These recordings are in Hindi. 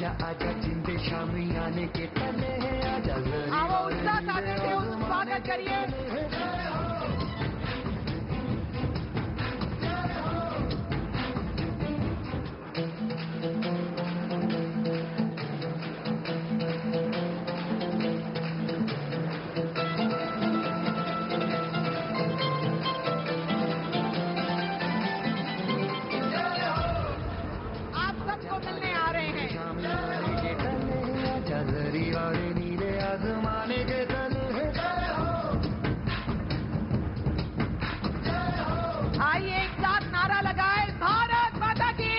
आजा आजा जिंदे शामी आने के तले हैं आजा आओ उत्साह साधे थे स्वागत करिए। आइए एक साथ नारा लगाए, भारत माता की।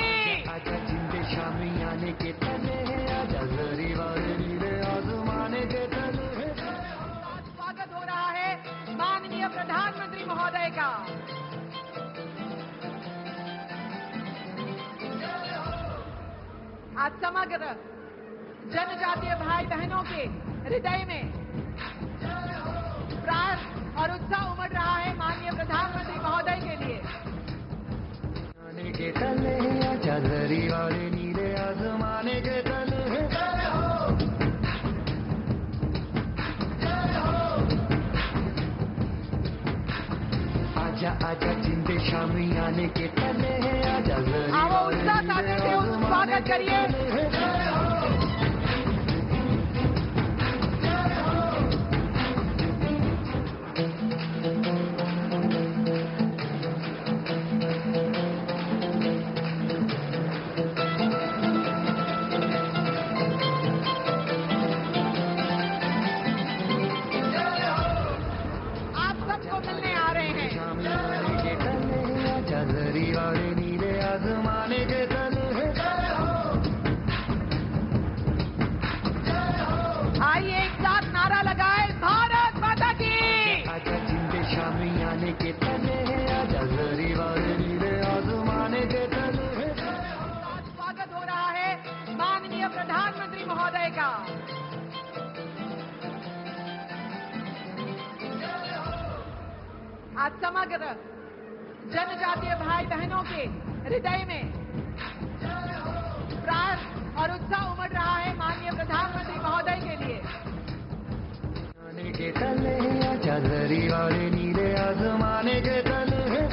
आजा जिंदे शामी आने के तले हैं आजा जरी वाले नीले आसमाने के तले हैं। स्वागत हो रहा है माननीय प्रधानमंत्री महोदय का। आज समग्र जनजातीय भाई बहनों के हृदय में प्राण और उत्साह उमड़ रहा है माननीय प्रधानमंत्री महोदय के लिए। आने के तले हैं आजा जरी वाले नीले आसमाने के तले हैं। आजा आजा जिंदे शामी आने के तले हैं आजा जरी आओ उत्साह साधे थे स्वागत करिए। जरी वाले नीले आसमाने के तले हैं। आइए एक साथ नारा लगाए, भारत माता की। आजा जिंदे शामी आने के तले हैं आजा जरी वाले नीले आसमाने के तले हैं। स्वागत हो रहा है माननीय प्रधानमंत्री महोदय का। आज समग्र जनजातीय भाई बहनों के हृदय में प्राण और उत्साह उमड़ रहा है माननीय प्रधानमंत्री महोदय के लिए। आने के तले हैं आजा जरी वाले नीले आसमाने के तले हैं।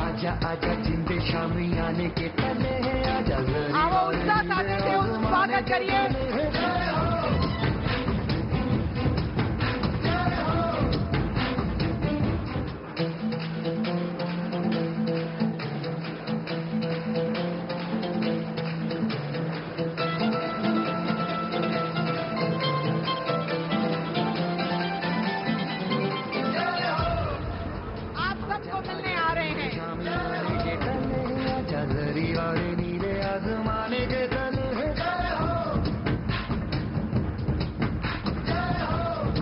आजा आजा जिंदे शामी आने के तले हैं आजा जरी आओ उत्साह साधे थे स्वागत करिए। जरी वाले नीले आसमाने के तले हैं।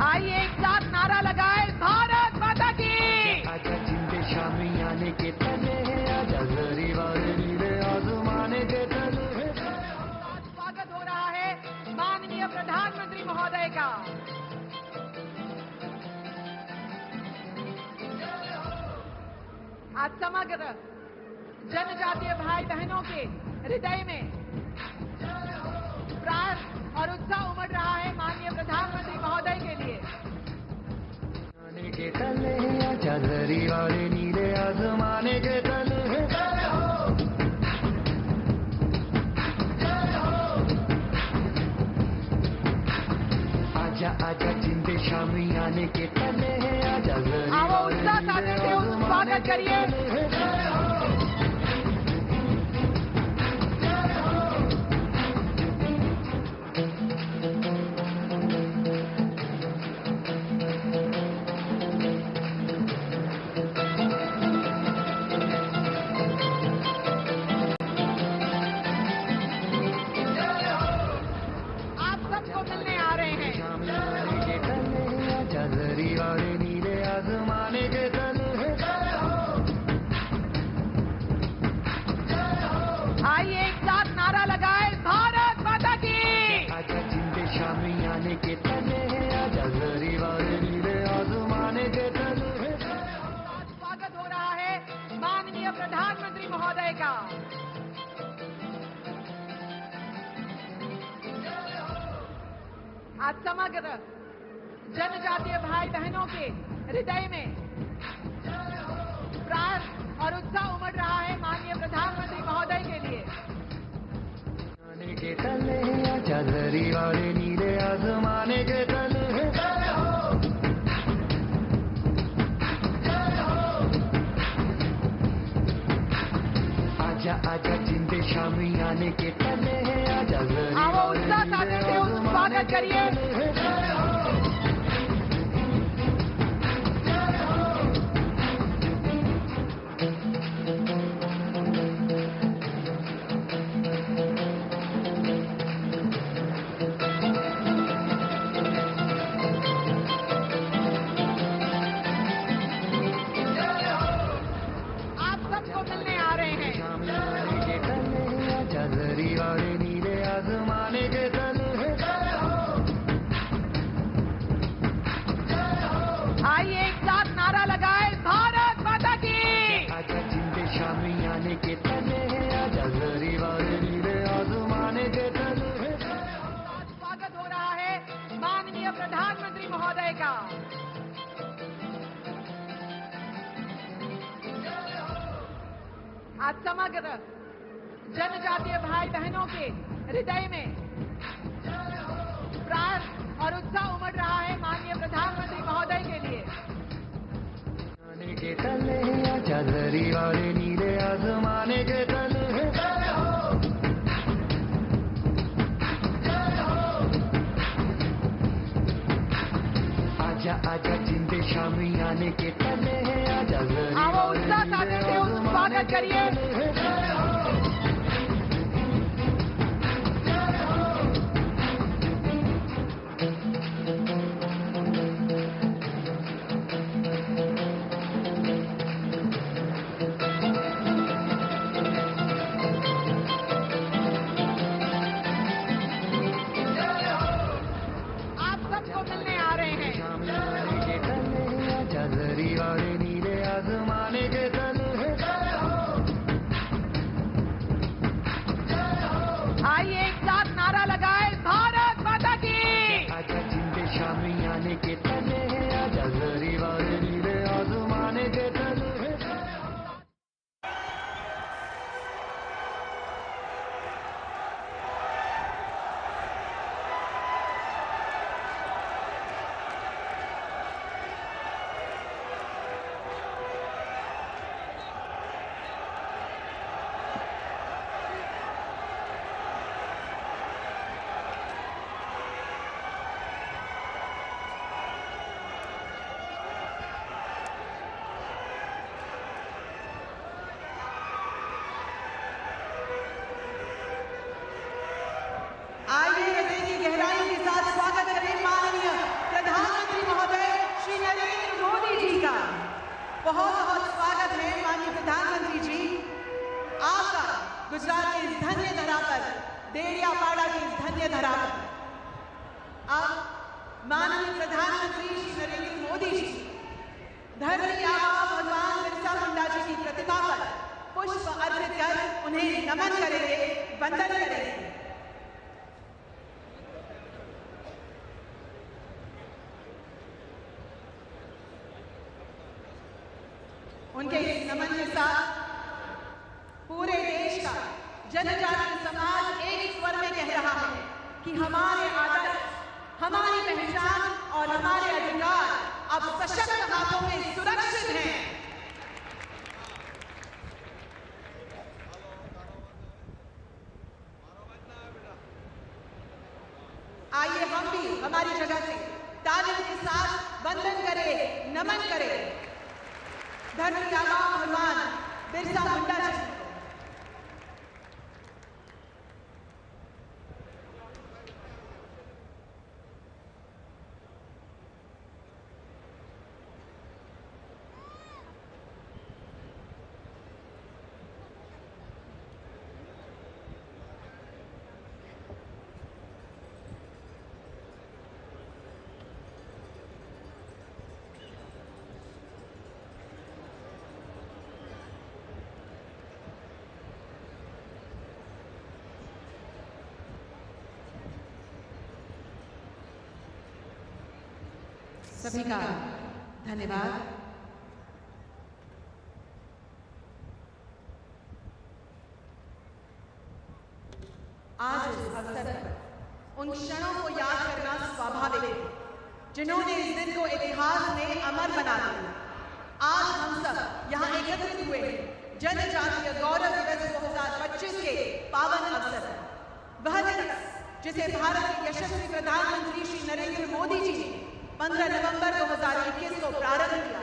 आइए एक साथ नारा लगाए, भारत माता की। आजा जिंदे शामी आने के तले हैं आजा जरी वाले नीले आसमाने के तले हैं। स्वागत हो रहा है माननीय प्रधानमंत्री महोदय का। आज समग्र जनजातीय भाई बहनों के हृदय में प्राण और उत्साह उमड़ रहा है माननीय प्रधानमंत्री महोदय के लिए। आने के तले हैं आजा जरी वाले नीले आसमाने के तले हैं। आजा आजा जिंदे शामी आने के तले हैं आजा जरी आओ उत्साह साधे थे स्वागत करिए। जरी वाले नीले आसमाने के तले हैं। का। आज समग्र जनजातीय भाई बहनों के हृदय में प्राण और उत्साह उमड़ रहा है माननीय प्रधानमंत्री महोदय के लिए। आने के तले आजा जरी वाले नीले आसमाने के तले आजा आजा जिंदे शामी आने के तले आजा जरी आओ वाले उत्साह साथ नीले देते हुए आसमाने स्वागत के करिए। तले। आप सबको मिलने आ रहे हैं। शामी आने के तले आजा जरी वाले नीले आसमाने के तले आइए एक साथ नारा लगाए, भारत माता की। आजा जिंदे शामी आने के तले आजा जरी वाले नीले आसमाने के तले। आज स्वागत हो रहा है माननीय प्रधानमंत्री महोदय का। आज समग्र जनजातीय भाई बहनों के हृदय में प्राण और उत्साह उमड़ रहा है माननीय प्रधानमंत्री महोदय के लिए। आने के तले आजा जरी वाले नीले आसमाने के तले आजा आजा जिंदे शामी आने के तले आजा जरी आओ वाले उत्साह साथ नीले देते हुए आसमाने स्वागत के करिए। तले। आप सबको मिलने आ रहे हैं। शामी आने के तले आजा जरी वाले नीले आसमाने के तले आइए एक साथ नारा लगाए, भारत माता की। आजा जिंदे शामी आने के तले आजा जरी वाले नीले आसमाने के तले। आइए हृदय की गहराई के साथ स्वागत करें माननीय प्रधानमंत्री महोदय श्री नरेंद्र मोदी जी का। बहुत बहुत स्वागत है माननीय प्रधानमंत्री जी आपका गुजरात की इस धन्य धरा पर, देडियापाड़ा की इस धन्य धरा पर। अब माननीय प्रधानमंत्री श्री नरेंद्र मोदी जी धरती आबा भगवान बिरसा मुंडा जी की प्रतिमा पर पुष्प अर्पित कर उन्हें नमन करेंगे, वंदन करेंगे। उनके इस नमन के साथ पूरे देश का जनजातीय समाज एक स्वर में कह रहा है कि हमारे आदर्श, हमारी पहचान और हमारे अधिकार अब सशक्त हाथों में सुरक्षित हैं। आइए हम भी हमारी जगह से तालियों के साथ वंदन करें, नमन करें धरती आबा भगवान बिरसा मुंडा जी को। सभी का धन्यवाद। आज इस अवसर पर उन क्षणों को याद करना स्वाभाविक है जिन्होंने इस दिन को इतिहास में अमर बना दिया। आज हम सब यहाँ एकत्रित हुए हैं जनजातीय गौरव दिवस 2025 के पावन अवसर पर। वह दिवस जिसे भारत के यशस्वी प्रधानमंत्री श्री नरेंद्र मोदी जी ने 15 नवंबर 2021 को प्रारंभ किया।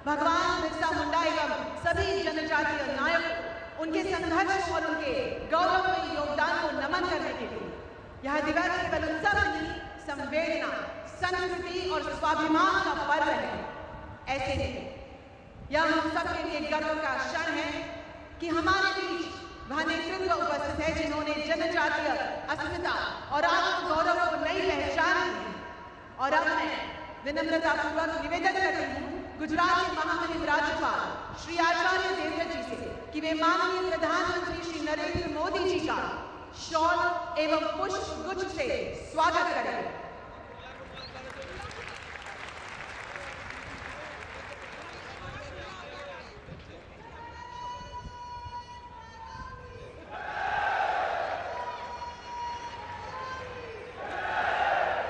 भगवान बिरसा मुंडा एवं सभी जनजातीय नायकों, उनके संघर्ष और उनके गौरवमयी योगदान को नमन करने के लिए यह दिवस केवल उत्सव नहीं, संवेदना, संस्कृति और स्वाभिमान का पर्व है। ऐसे नहीं, यह हम सबके लिए गर्व का क्षण है कि हमारे बीच वह नेतृत्व उपस्थित है जिन्होंने जनजातीय अस्मिता और आत्म गौरव को नई पहचान दी। और अब मैं विनम्रतापूर्वक निवेदन करती हूँ गुजरात के महामहिम राज्यपाल श्री आचार्य देवव्रत जी से कि वे माननीय प्रधानमंत्री श्री नरेंद्र मोदी जी का शॉल एवं पुष्प गुच्छ से स्वागत करें।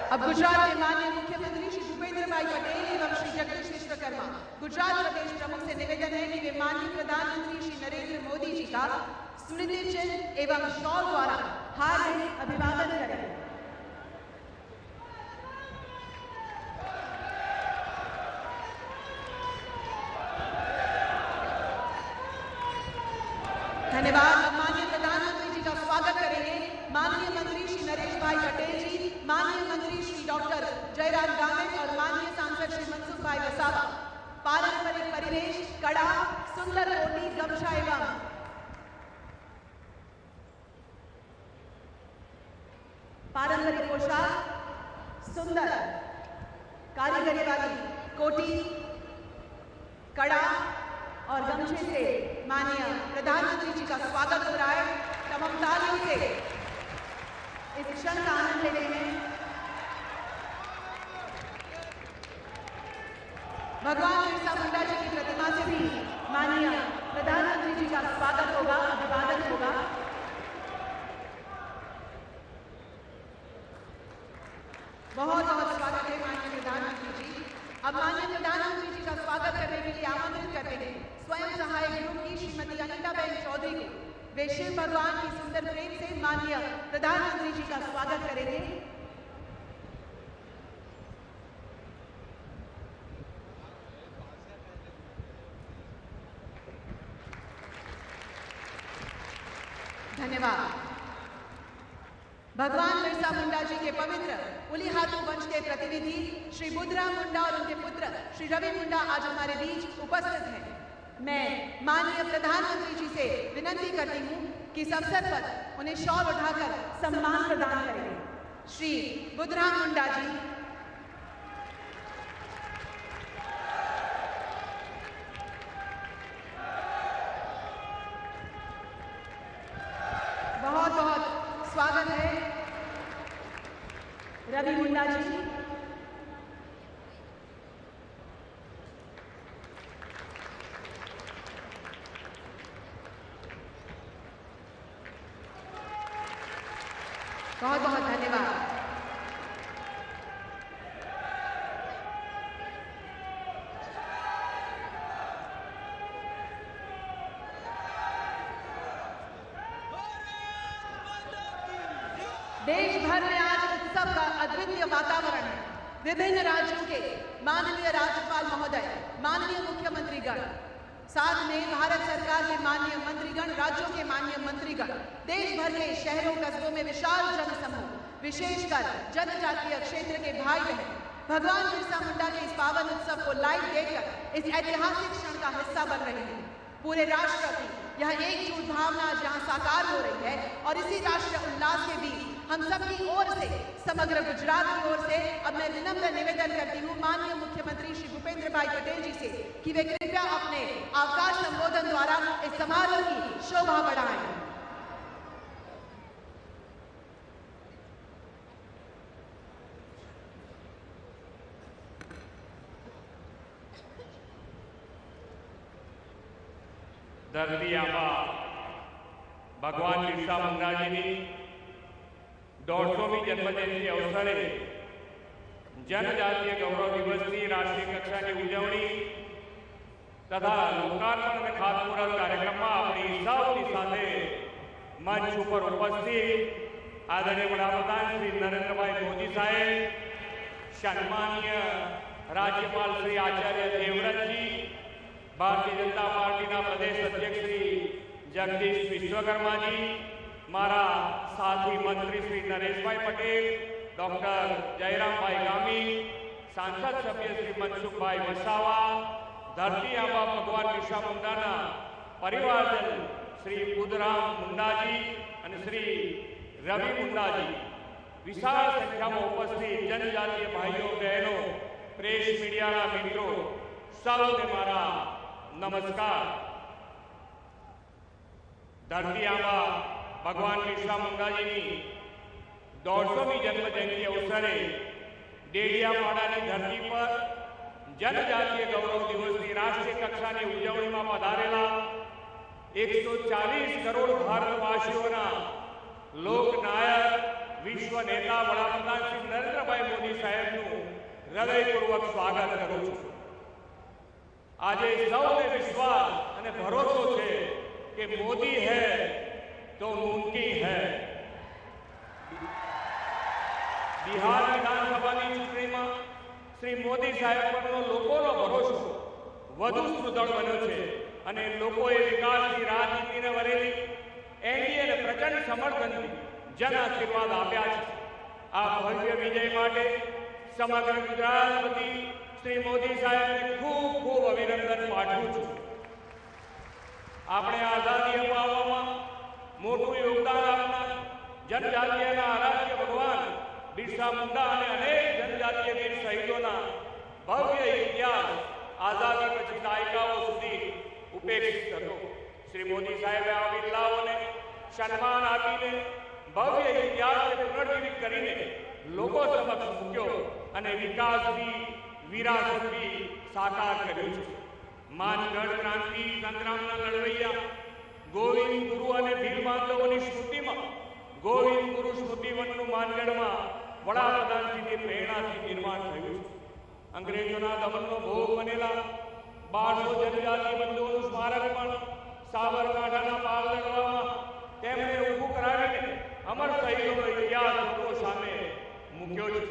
अब गुजरात के माननीय मुख्यमंत्री श्री भूपेंद्र भाई पटेल एवं श्री जगदीश विश्वकर्मा गुजरात प्रदेश प्रमुख से निवेदन है कि वे माननीय प्रधानमंत्री श्री नरेंद्र मोदी जी का स्मृति चिन्ह एवं शॉल द्वारा हार्दिक अभिवादन करें। धन्यवाद। माननीय प्रधानमंत्री जी का स्वागत करेंगे माननीय मंत्री श्री नरेश भाई पटेल जी, माननीय मंत्री श्री डॉक्टर जयराम गामित और माननीय सांसद श्री मनसुख भाई वसावा। पारंपरिक परिवेश, कड़ा, सुंदर कोटी, गमछा एवं पारंपरिक पोशाक, सुंदर कारीगरी वाली कोटी, कड़ा और गमछे से माननीय प्रधानमंत्री जी का स्वागत हो रहा है। तमाम तालियों से इस क्षण का आनंद लेते हैं। भगवान बिरसा मुंडा जी की प्रतिमा से भी माननीय प्रधानमंत्री जी का स्वागत होगा, अभिवादन होगा। बहुत बहुत स्वागत है माननीय प्रधानमंत्री जी। अब माननीय प्रधानमंत्री जी का स्वागत करने के लिए आमंत्रित करते हैं स्वयं सहायक ग्रुप की श्रीमती अनिताबेन चौधरी को। वे शिव भगवान की सुंदर प्रेम से माननीय प्रधानमंत्री जी का स्वागत करेंगे। धन्यवाद। भगवान बिरसा मुंडा जी के पवित्र उलिहातू वंश के प्रतिनिधि श्री बुद्धराम मुंडा और उनके पुत्र श्री रवि मुंडा आज हमारे बीच उपस्थित हैं। मैं माननीय प्रधानमंत्री जी से विनती करती हूँ कि इस अवसर पर उन्हें शॉल उठाकर सम्मान प्रदान करेंगे। श्री बुद्धराम मुंडा जी। बहुत बहुत स्वागत है रवि मुंडा जी। बहुत बहुत धन्यवाद। देश भर में आज उत्सव का अद्वितीय वातावरण है। विभिन्न राज्यों के माननीय राज्यपाल महोदय, माननीय मुख्यमंत्रीगण, साथ में भारत सरकार के माननीय मंत्रीगण, राज्यों के माननीय मंत्रीगण, देश भर के शहरों कस्बों में विशाल जनसमूह, विशेषकर जनजातीय क्षेत्र के भाई बहन भगवान बिरसा मुंडा के इस पावन उत्सव को लाइव देखकर इस ऐतिहासिक क्षण का हिस्सा बन रहे हैं। पूरे राष्ट्र की यह एकजुट भावना जहां साकार हो रही है और इसी राष्ट्रीय उल्लास के बीच हम सबकी ओर से, समग्र गुजरात की ओर से अब मैं विनम्र निवेदन करती हूँ माननीय मुख्यमंत्री श्री भूपेंद्र भाई पटेल जी से कि वे कृपया अपने आकाश संबोधन द्वारा इस समारोह की शोभा बढ़ाएं। धरती आबा भगवान बिरसा मुंडा जी की 150મી जन्मजयंती अवसरे जनजातीय गौरव दिवस की राष्ट्रीय कक्षा की उजवणी तथा लोकार्पण અને ખાતમુહૂર્ત કાર્યક્રમમાં આપણી સૌની સાથે મંચ ઉપર ઉપસ્થિત આદરણીય વડાપ્રધાન શ્રી નરેન્દ્રભાઈ મોદી સાહેબ, સન્માનીય રાજ્યપાલ શ્રી આચાર્ય દેવવ્રતજી, ભારતીય જનતા પાર્ટીના પ્રદેશ અધ્યક્ષ શ્રી જગદીશ વિશ્વકર્માજી, મારા સાથી મંત્રી શ્રી નરેશભાઈ પટેલ, ડોક્ટર જયરામભાઈ ગામી, सांसद सभ्य श्री मनसुखभाई वसावा, धरती आबा भगवान बिरसा मुंडाना परिवारजन श्री बुधराम मुंडाजी और श्री रवि मुंडाजी, विशाल संख्या में उपस्थित जनजातीय भाइयों बहनों, प्रेस मीडिया मित्रों, सबने मारा नमस्कार। धरती आबा भगवान बिरसा मुंडा जी की 150મી जन्म जयंती अवसरे डेडियापाड़ा की धरती पर जनजातीय गौरव दिवस की राष्ट्रीय कक्षा की उजवणी में पधारेला 140 करोड़ भारतवासीओना लोकनायक विश्व नेता वडाप्रधान श्री नरेंद्रभाई मोदी साहेबનું हृदयपूर्वक स्वागत करूं છું। आज सौने विश्वास और भरोसो है कि मोदी है तो मुमकिन है। बिहार विधानसभा की चूंटणी में श्री मोदी साहेब परनो लोकोनो भरोसो વધુ સુદૃઢ બન્યો છે અને લોકોએ વિકાસની રાજનીતિને વરેલી એનડીએને પ્રચંડ સમર્થનથી જન આશીર્વાદ આપ્યા છે। આ ભવ્ય વિજય માટે સમગ્ર ગુજરાત વતી શ્રી મોદી સાહેબને ખૂબ ખૂબ અભિનંદન પાઠવું છું। આપણે આઝાદી અપાવવામાં મોટું યોગદાન આપનાર जनजातीयના આરાધ્ય ભગવાન बिरसा मुंडा અને અનેક जनजातीय વીર શહીદોના ભવ્ય ઇતિહાસ आजादी પછી દાયકાઓ સુધી ઉપેક્ષિત હતો। શ્રી મોદી સાહેબે આ વીરલાઓને સન્માન આપીને ભવ્ય ઇતિહાસને પુનર્જીવિત કરીને લોકો સમક્ષ મૂક્યો અને વિકાસની વિરાસતની સાકાર કર્યું છે। માનગઢ ક્રાંતિ સંગ્રામના લડવૈયા ગોવિંદ ગુરુ અને ભીલ બાંધવોની સ્મૃતિમાં ગોવિંદ ગુરુ સ્મૃતિવનનું માનગઢમાં વડાપ્રધાનશ્રીની પ્રેરણાથી નિર્માણ થયું છે। अंग्रेजों दमनનો ભોગ બનેલા 1200 जनजातीय बंधुओं स्मारक पण साबरकांठाना पाल लड़वामां तेमणे ઊભું કરાવીને અમર શહીદોનો ઇતિહાસ લોકો સામે મૂક્યો છે।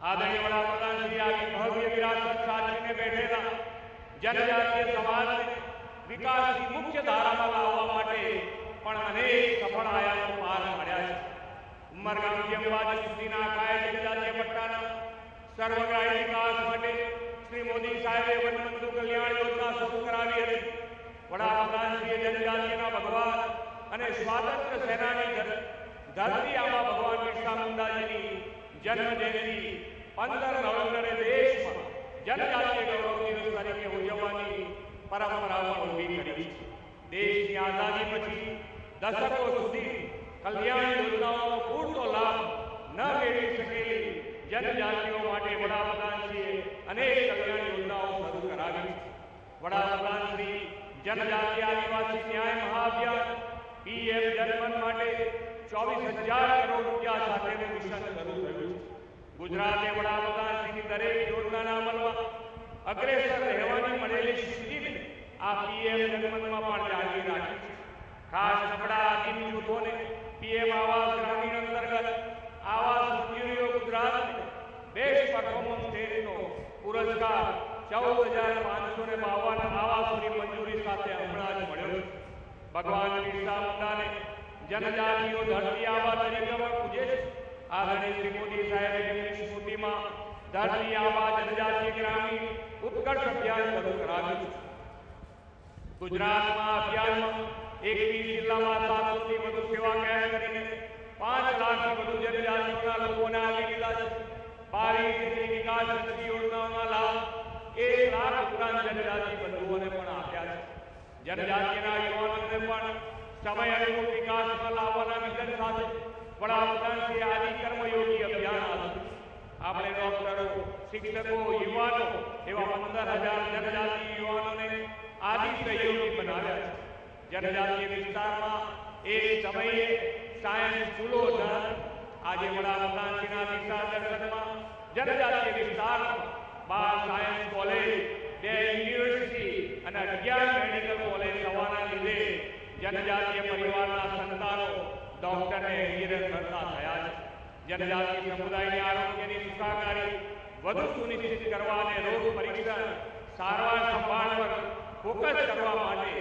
આદરણીય વડાપ્રધાન શ્રી આવી ભવ્ય વિરાસત સાચવીને બેઠેલા जनजातीय સમાજને વિકાસની મુખ્ય ધારામાં લાવવા માટે પણ અનેક સફળ આયામો પાર પાડ્યા છે। ઉમરગામથી અંબાજી સુધીના કાય जनजातीय પટ્ટાના सर्वग्राही विकास माटे श्री मोदी साहेबे वनबंधु कल्याण योजना शुरू करावी हती। वडाप्रधानश्रीए जनजातीयना भगवान अने स्वातंत्र्य सेनानी धरती आबा भगवान बिरसा मुंडाजीनी जन्म जयंती 15 नवेम्बरे देशमां जनजातीय गौरव दिवस तरीके उजवવાની परंपरा ઊભી કરી છે। देशनी आजादी पछी दशकों सुधी कल्याण योजनाओं पूरतो लाभ न मेळवी सकेली जनजातियों माटे वडाप्रधानश्रीए अनेक कल्याण योजनाओं शुरू करावी। वडाप्रधानश्री जनजातीय आदिवासी न्याय महाअभियान पीएम जनमन माटे 24,000 करोड़ रूपिया साथेનું મિશન શરૂ થયું છે। ગુજરાતે વડાપ્રધાનશ્રીની દરેક યોજનાના અમલમાં અગ્રેસર રહેવાની મળેલી સિદ્ધિને આ પીએમ જનમનમાં પણ જાળવી રાખી છે। ખાસ નબળા આદિમ જૂથોને પીએમ આવાસ ગ્રામીણ અંતર્ગત आवास उद्योगों गुजरात में बेस्ट परफॉर्मन्स स्टेटनो पुरस्कार 14,552 आवासोनी मंजूरी साथे हमणाज मळ्यो छे। भगवान बिरसा मुंडाने जनजातिओ धरती आबा तरीके पण पूजे छे। आदरणीय श्री मोदी साहेबे તેમની સ્મૃતિમાં ધરતી આબા जनजातीय ग्रामीण उत्कर्ष अभियान शुरू कराव्યું છે। गुजरातમાં અભિયાનમાં 21 જિલ્લામાં 700 થી વધુ સેવા કેમ્પ કરીને 5 लाख થી વધુ जनजातियों लोगों आगे लीधा है। 22 विकास योजनाओं लाभ 1 लाख उपरांत जनजातीय बंधुओं ने आप्या है। जनजातियों युवाओं ने समय अनुरूप विकास में लाववाना विजन साथ वडाप्रधान श्री आदि कर्मयोगी अभियान आव्યું। આપણે ડોક્ટરો, શિક્ષકો, યુવાનો એવા 15,000 जनजातीय युवाओं ने आदि सहयोगी बनाव्या। जनजातीय विस्ताરમાં એક સમયે સાયન્સ ચૂલો ન આજે વડાપ્રધાનશ્રીના દિશા દર્શનમાં जनजातीय વિસ્તારમાં 12 સાયન્સ કોલેજ 2 યુનિવર્સિટી અને 11 મેડિકલ કોલેજ થવાના લીધે जनजातीय પરિવારના સંતાનો ડોક્ટરને એન્જિનિયર બનતા થયા છે. जनजातीय સમુદાયની આરોગ્યની સુખાકારી વધુ સુનિશ્ચિત કરવા અને રોગ પરીક્ષણ સારવાર સંભાળ પર ફોકસ કરવા માટે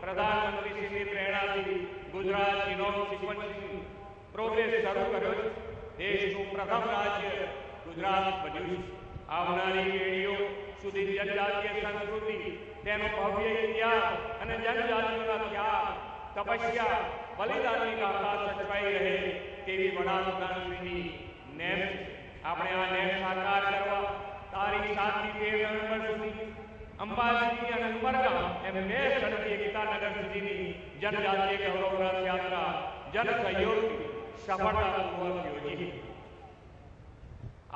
પ્રધાનમંત્રીશ્રીની પ્રેરણાથી ગુજરાત જીનોમ સિક્વન્સિંગ પ્રોગ્રેસ શરૂ કર્યો છે. દેશનું પ્રથમ રાજ્ય ગુજરાત બન્યું છે. આવનારી પેઢીઓ સુધી जनजातीय સંસ્કૃતિ તેનો ભવ્ય ઇતિહાસ અને जनजातियोના ત્યાગ તપસ્યા બલિદાનની ગાથા સચવાઈ રહે તેવી વડાપ્રધાનશ્રીની નેમ છે. આપણે આ નેમ સાકાર કરવા તારીખ 7 થી 13 નવેમ્બર સુધી અંબાજી અને ઉમરગામ એમ 2 સ્થળથી એકતાનગર સુધીની जनजातीय ગૌરવ રથ યાત્રા જન સહયોગથી સફળતાપૂર્વક યોજી.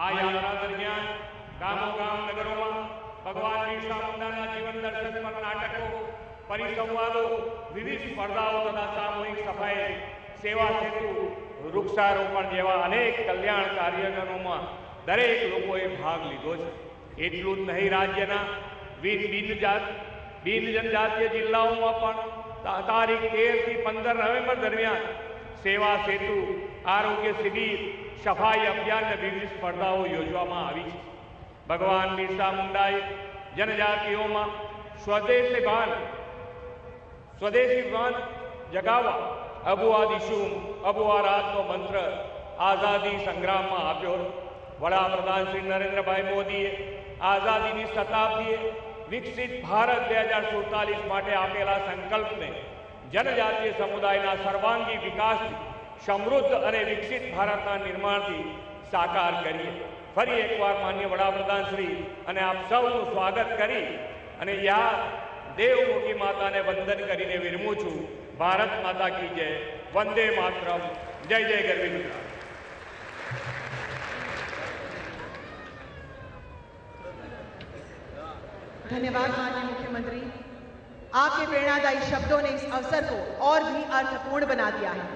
આ યાત્રા દરમિયાન ગામોગામ નગરોમાં ભગવાન બિરસા મુંડાના જીવન દર્શન પર નાટકો, પરિસંવાદો, વિવિધ સ્પર્ધાઓ તથા સામૂહિક સફાઈ, સેવા સેતુ, વૃક્ષારોપણ જેવા અનેક કલ્યાણ કાર્યક્રમોમાં દરેક લોકોએ ભાગ લીધો છે. એટલું જ નહીં, રાજ્યના બિન જનજાતીય જિલ્લાઓમાં પણ તારીખ 13 થી 15 નવેમ્બર દરમિયાન સેવા સેતુ, આરોગ્ય શિબિર, સફાઈ અભિયાન અને વિવિધ સ્પર્ધાઓ યોજવામાં આવી છે. ભગવાન બિરસા મુંડાએ जनजातियों स्वदेशी भान जगावा अबुआ दिशुम अबुआ रात नो मंत्र आजादी संग्राम में आप्यो. वडाप्रधान श्री नरेंद्र भाई मोदी आजादी की शताब्दी विकसित भारत 2047 माटे आपेला संकल्प ने जनजातीय समुदाय सर्वांगी विकास समृद्ध और विकसित भारत निर्माण थी साकार करिए. फरी एक बार माननीय वडाप्रधान श्री अने आप सौनु स्वागत करी अने या देवमुखी माता ने वंदन करीने विरमू छूं. भारत माता की जय. वंदे मातरम. जय जय गरवी गुजरात. धन्यवाद माननीय मुख्यमंत्री. आपके प्रेरणादायी शब्दों ने इस अवसर को और भी अर्थपूर्ण बना दिया है.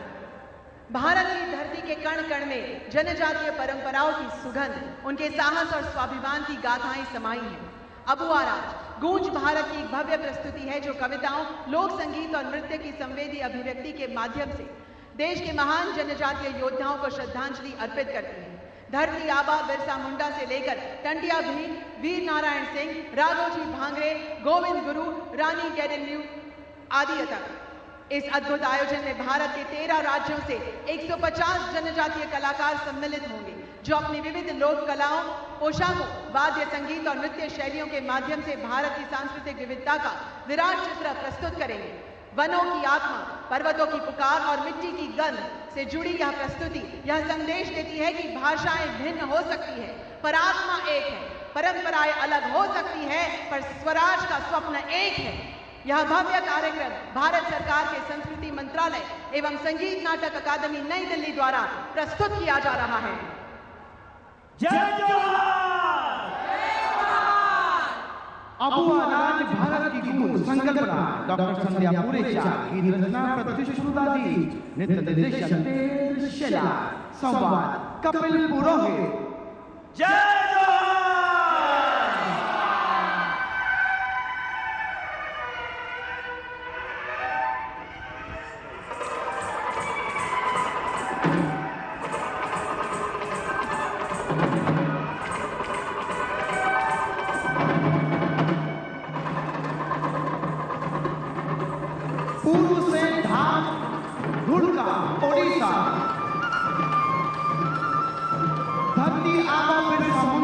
भारत की धरती के कण कण में जनजातीय परंपराओं की सुगंध, उनके साहस और स्वाभिमान की गाथाएं समाई हैं. अबुआ राज गूंज भारत की एक भव्य प्रस्तुति है जो कविताओं, लोक संगीत और नृत्य की संवेदी अभिव्यक्ति के माध्यम से देश के महान जनजातीय योद्धाओं को श्रद्धांजलि अर्पित करती है. धरती आबा बिरसा मुंडा से लेकर टंटिया भील, वीर नारायण सिंह, राघोजी भांगरे, गोविंद गुरु, रानी गेडेन्यू आदि तक इस अद्भुत आयोजन में भारत के 13 राज्यों से 150 जनजातीय कलाकार सम्मिलित होंगे जो अपनी विविध लोक कलाओं, पोशाकों, वाद्य संगीत और नृत्य शैलियों के माध्यम से भारत की सांस्कृतिक विविधता का विराट चित्र प्रस्तुत करेंगे. वनों की आत्मा, पर्वतों की पुकार और मिट्टी की गंध से जुड़ी यह प्रस्तुति यह संदेश देती है कि भाषाएं भिन्न हो सकती है पर आत्मा एक है. परंपराएं अलग हो सकती है पर स्वराज का स्वप्न एक है. यह भव्य कार्यक्रम भारत सरकार के संस्कृति मंत्रालय एवं संगीत नाटक अकादमी नई दिल्ली द्वारा प्रस्तुत किया जा रहा है. जय जोहार. अबुआ राज भारत की गूंज संकल्पना डॉक्टर संध्या पुरेचा, गीत रचना प्रतिष्ठित सुदादी, नृत्य निर्देशन तेज शेला, संवाद कपिल पुरोहित. जय पूर्व से धाम धुड़का ओडिशा, धरती आबा बिरसा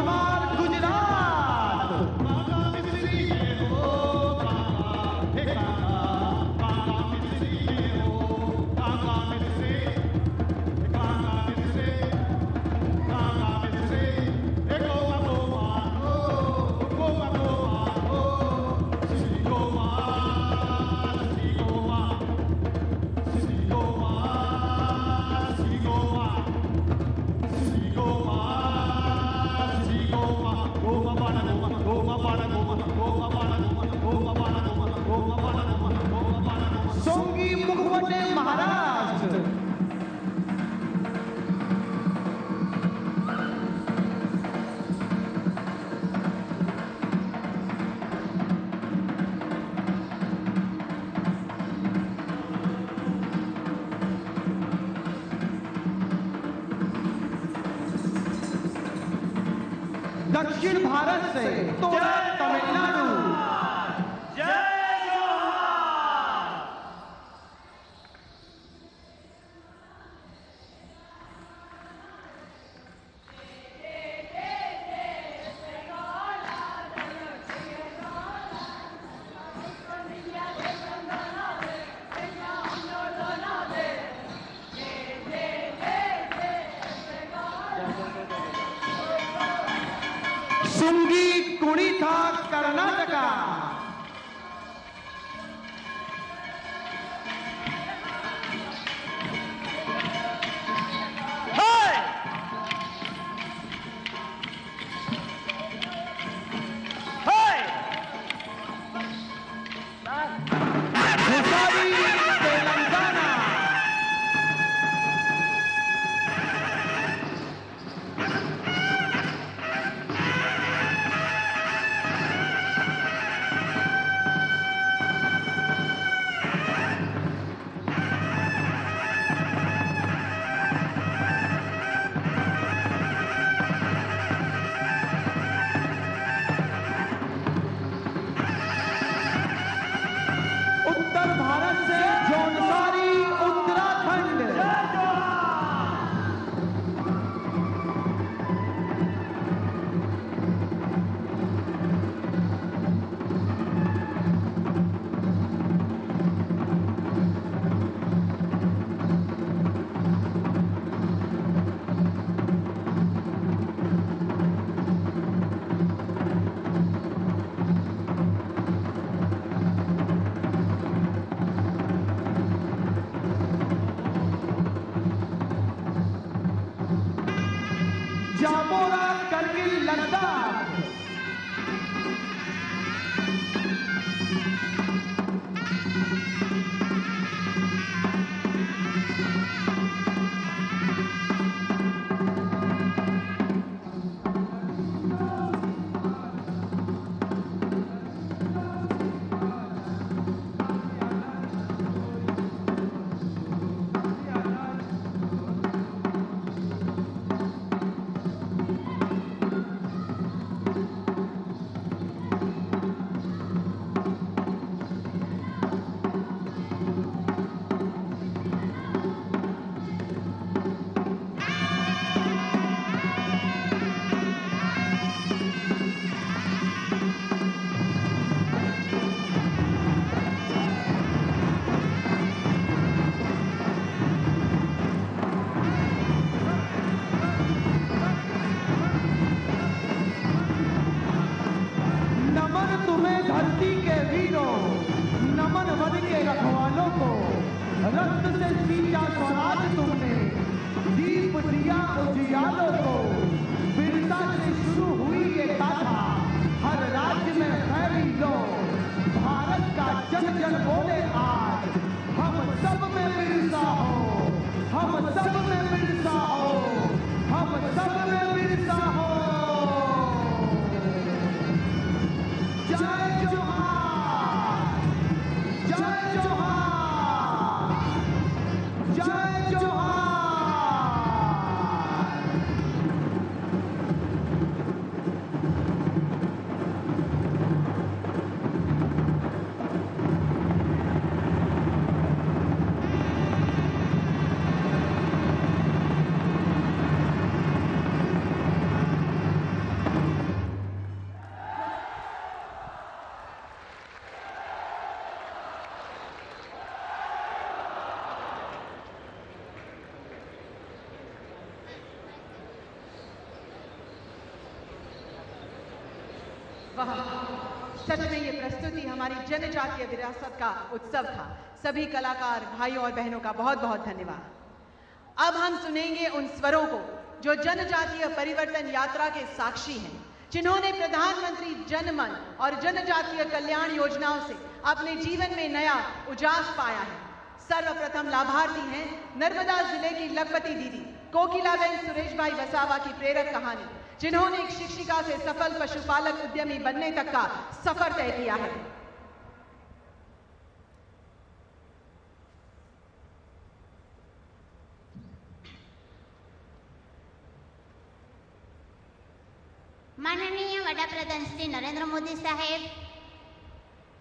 शालीमार गुजरात। सोंगी मुखवटे महाराष्ट्र। दक्षिण भारत से तोड़ा तमिलनाडु। सुंगी कुणिथा कर्नाटका। भुसारी तेलंगाना। उत्तर भारत से जौनसारी उत्तराखंड। जामोरा करगिल लद्दाख। नमन तुम्हें धरती के वीरों, नमन वन के रखवालों को। रक्त से सींचा स्वराज तुमने, दीप दिया उजियालों को। वीरता से शुरू हुई ये गाथा, हर राज्य में फैली लो। भारत का जन जन बोले आज, हम सब में बिरसा हो, हम सब में बिरसा हो, हम सब में बिरसा हो। जय जोहार, जय जोहार, जय जोहार। वाह, सच में ये प्रस्तुति हमारी जनजातीय विरासत का उत्सव था। सभी कलाकार भाइयों और बहनों का बहुत बहुत धन्यवाद। अब हम सुनेंगे उन स्वरों को जो जनजातीय परिवर्तन यात्रा के साक्षी हैं, जिन्होंने प्रधानमंत्री जनमन और जनजातीय कल्याण योजनाओं से अपने जीवन में नया उजास पाया है। सर्वप्रथम लाभार्थी हैं नर्मदा जिले की लखपति दीदी कोकिलाबेन सुरेश भाई वसावा की प्रेरक कहानी, जिन्होंने एक शिक्षिका से सफल पशुपालक उद्यमी बनने तक का सफर तय किया है। माननीय वडाप्रधान श्री नरेंद्र मोदी साहेब,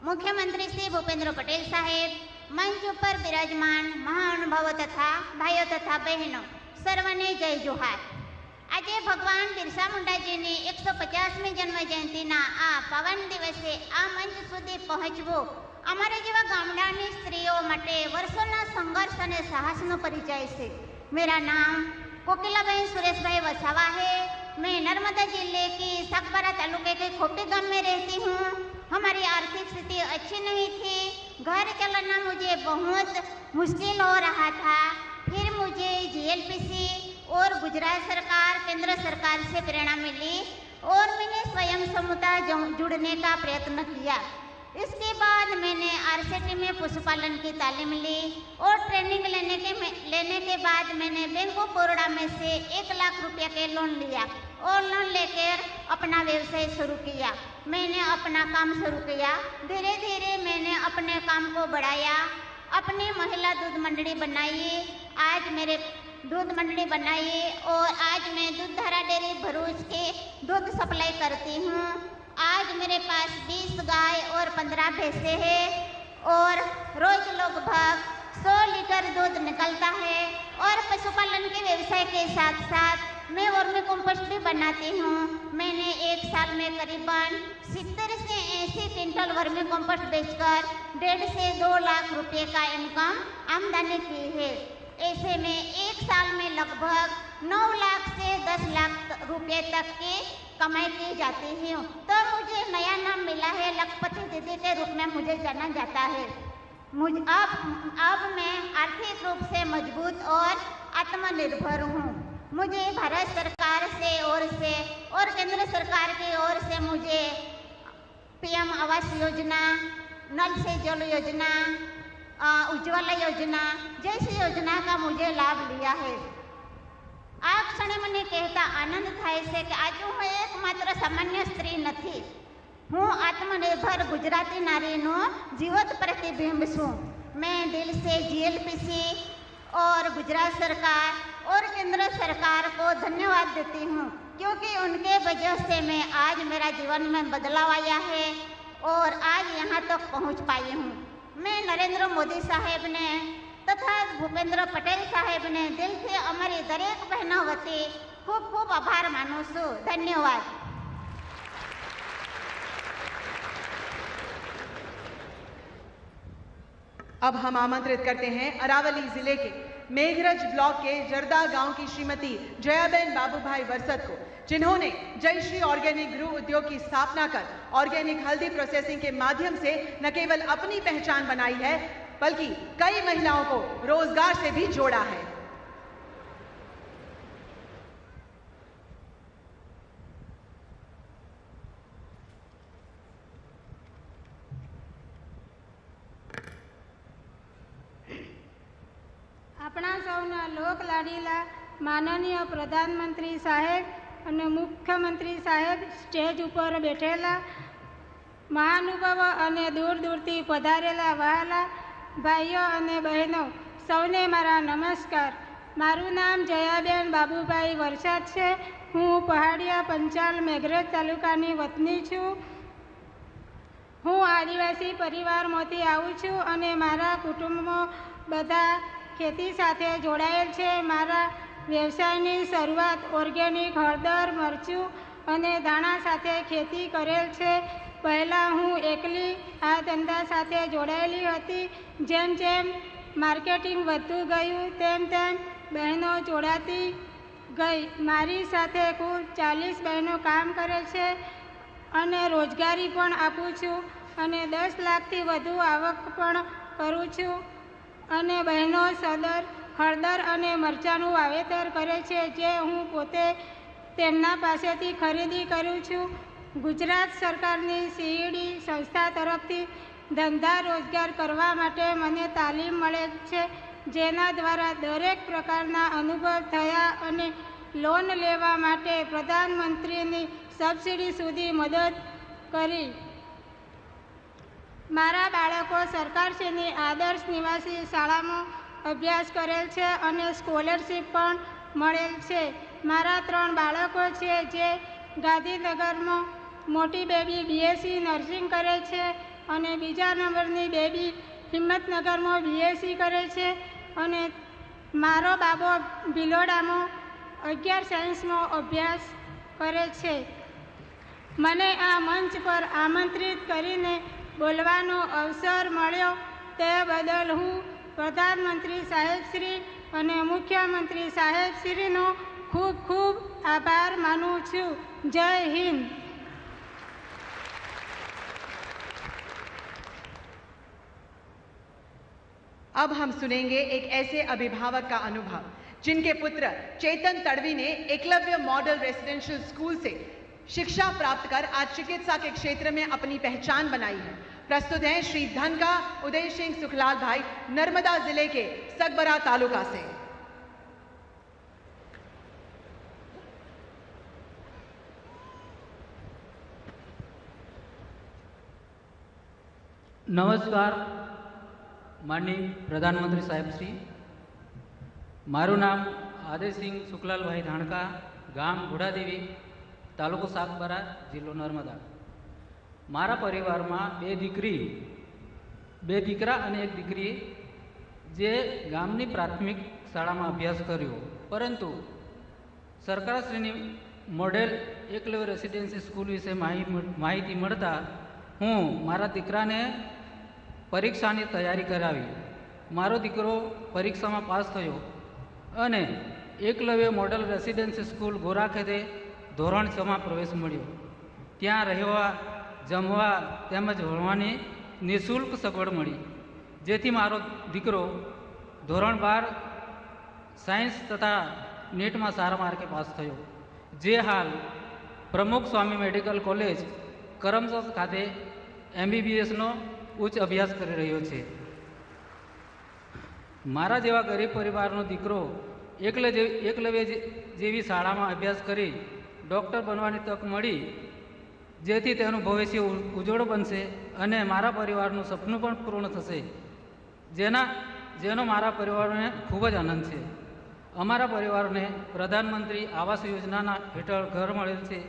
मुख्यमंत्री श्री भूपेंद्र पटेल साहेब, मंच पर विराजमान महानुभावों तथा भाइयों तथा बहनों, सर्वने जय जोहार। आज भगवान बिरसा मुंडाजीनी 150મી जन्म जयंतीना आ पावन दिवसे आ मंच सुधी पहोंचवो अमारा जेवा गामडानी स्त्रीओ माटे वर्षोना संघर्ष अने साहसनो परिचय छे। मेरा नाम कोकिलाबेन सुरेशभाई वसावा है। मैं नर्मदा जिले की सकबरा तालुके के खोपी गांव में रहती हूँ। हमारी आर्थिक स्थिति अच्छी नहीं थी, घर चलाना मुझे बहुत मुश्किल हो रहा था। फिर मुझे जीएलपीसी और गुजरात सरकार, केंद्र सरकार से प्रेरणा मिली और मैंने स्वयं समूह जुड़ने का प्रयत्न किया। इसके बाद मैंने आरसीटी में पशुपालन की तालीम ली और ट्रेनिंग लेने के बाद मैंने बैंक ऑफ बड़ौदा में से 1 लाख रुपया के लोन लिया और लोन लेकर अपना व्यवसाय शुरू किया। मैंने अपना काम शुरू किया। धीरे धीरे मैंने अपने काम को बढ़ाया, अपनी महिला दूध मंडली बनाई। आज मेरे दूध मंडली बनाई और आज मैं दूधधारा डेयरी भरूच के दूध सप्लाई करती हूँ। आज मेरे पास 20 गाय और 15 भैंसे हैं और रोज लगभग 100 लीटर दूध निकलता है। और पशुपालन के व्यवसाय के साथ साथ मैं वर्मी कंपोस्ट भी बनाती हूँ। मैंने एक साल में करीबन 70 से 80 क्विंटल वर्मी कंपोस्ट बेचकर 1.5 से 2 लाख रुपए का इनकम आमदनी की है। ऐसे में एक साल में लगभग 9 लाख से 10 लाख रुपए तक की कमाई की जाती है। तो मुझे नया नाम मिला है, लखपति दीदी के रूप में मुझे जाना जाता है। अब मैं आर्थिक रूप से मजबूत और आत्मनिर्भर हूँ। मुझे भारत सरकार से और केंद्र सरकार की ओर से मुझे पीएम आवास योजना, नल से जल योजना, उज्ज्वला योजना जैसी योजना का मुझे लाभ लिया है। આ ક્ષણે મને કહેતા આનંદ થાય છે કે આજે હું એકમાત્ર સામાન્ય સ્ત્રી નથી, હું આત્મનિર્ભર ગુજરાતી નારીનો જીવંત પ્રતિબિંબ છું। मैं दिल से जीएलपीसी और गुजरात सरकार और केंद्र सरकार को धन्यवाद देती हूँ, क्योंकि उनके वजह से मैं आज मेरा जीवन में बदलाव आया है और आज यहाँ तक पहुँच पाई हूँ। मैं नरेंद्र मोदी साहेब ने तथा भूपेंद्र पटेल साहेब ने दिल से अमरी दरेक बहनों वती खूब खूब आभार मानु छू। धन्यवाद। अब हम आमंत्रित करते हैं अरावली जिले के मेघरज ब्लॉक के जरदा गांव की श्रीमती जयाबेन बाबूभाई वरसत को, जिन्होंने जयश्री ऑर्गेनिक गृह उद्योग की स्थापना कर ऑर्गेनिक हल्दी प्रोसेसिंग के माध्यम से न केवल अपनी पहचान बनाई है, बल्कि कई महिलाओं को रोजगार से भी जोड़ा है। अपना सौना लोक लाडीला माननीय प्रधानमंत्री साहेब और मुख्यमंत्री साहेब, स्टेज पर बैठेला महानुभाव और दूर दूरथी पधारेला वहाला भाईओ और बहनों, सौने मारा नमस्कार। मारू नाम जयाबेन बाबूभाई वरसाद है। हूँ पहाड़िया पंचाल मेघरज तालुकानी वतनी छूँ। हूँ आदिवासी परिवार मोती आऊँ छूँ और मारा कुटुंबों बधा खेती साथे जोड़ायेल छे। मारा व्यवसायनी शरूआत ऑर्गेनिक हळदर, मरचू और दाणा साथे खेती करेल छे। पहला हूँ एकली आ धंधा साथे जोड़ायेली हती। जेम जेम मार्केटिंग वधतुं गयुं तेम तेम बहनों जोड़ाती गई। मारी साथे कुल 40 बहनों काम करे छे અને રોજગારી પણ આપું છું અને 10 લાખથી વધુ આવક પણ કરું છું. અને બહેનો સદર હળદર અને મરચાંનું વાવેતર કરે છે, જે હું પોતે તેમના પાસેથી ખરીદી કરું છું. ગુજરાત સરકારની સીઈડી સંસ્થા તરફથી ધંધા રોજગાર કરવા માટે મને તાલીમ મળે છે, જેના દ્વારા દરેક પ્રકારના અનુભવ થયા અને લોન લેવા માટે પ્રધાનમંત્રીની સબસિડી સુધી મદદ કરી. મારા બાળકો સરકારશ્રીની આદર્શ નિવાસી શાળામાં અભ્યાસ કરેલ છે અને સ્કોલરશીપ પણ મળેલ છે. મારા 3 બાળકો છે, જે ગાંધીનગરમાં મોટી બેબી બીએસસી નર્સિંગ કરે છે અને બીજા નંબરની બેબી હિંમતનગરમાં બીએસસી કરે છે અને મારો બાબો ભિલોડામાં 11 સાયન્સમાં અભ્યાસ કરે છે. મને આ મંચ પર આમંત્રિત કરીને બોલવાનો અવસર મળ્યો તે બદલ હું પ્રધાનમંત્રી સાહેબશ્રી અને મુખ્યમંત્રી સાહેબશ્રીનો ખૂબ ખૂબ આભાર માનું છું. જય હિન્દ. अब हम सुनेंगे एक ऐसे अभिभावक का अनुभव जिनके पुत्र चेतन तड़वी ने एकलव्य मॉडल रेसिडेंशियल स्कूल से शिक्षा प्राप्त कर आज चिकित्सा के क्षेत्र में अपनी पहचान बनाई है. प्रस्तुत हैं श्री धनका उदय सिंह सुखलाल भाई, नर्मदा जिले के सगबरा तालुका से. નમસ્કાર માનનીય પ્રધાનમંત્રી સાહેબશ્રી, મારું નામ આદયસિંહ શુક્લાલભાઈ ધાણકા, ગામ ઘોડાદેવી, તાલુકો સાગબારા, જિલ્લો નર્મદા. મારા પરિવારમાં 2 દીકરા અને 1 દીકરી જે ગામની પ્રાથમિક શાળામાં અભ્યાસ કર્યો, પરંતુ સરકારશ્રીની મોડેલ એકલવ્ય રેસિડેન્સી સ્કૂલ વિશે માહિતી મળતા હું મારા દીકરાને પરીક્ષાની તૈયારી કરાવી. મારો દીકરો પરીક્ષામાં પાસ થયો અને એકલવ્ય મોડલ રેસિડેન્સી સ્કૂલ ગોરા ખાતે ધોરણ 6માં પ્રવેશ મળ્યો. ત્યાં રહેવા, જમવા તેમજ ભણવાની નિઃશુલ્ક સગવડ મળી, જેથી મારો દીકરો ધોરણ 12 સાયન્સ તથા નીટમાં સારા માર્કે પાસ થયો, જે હાલ પ્રમુખ સ્વામી મેડિકલ કોલેજ કરમસદ ખાતે MBBSનો ઉચ્ચ અભ્યાસ કરી રહ્યો છે. મારા જેવા ગરીબ પરિવારનો દીકરો એકલવ્ય જેવી શાળામાં અભ્યાસ કરી ડૉક્ટર બનવાની તક મળી, જેથી તેનું ભવિષ્ય ઉજ્જવળ બનશે અને મારા પરિવારનું સપનું પણ પૂર્ણ થશે, જેનો મારા પરિવારને ખૂબ જ આનંદ છે. અમારા પરિવારને પ્રધાનમંત્રી આવાસ યોજનાના હેઠળ ઘર મળેલ છે.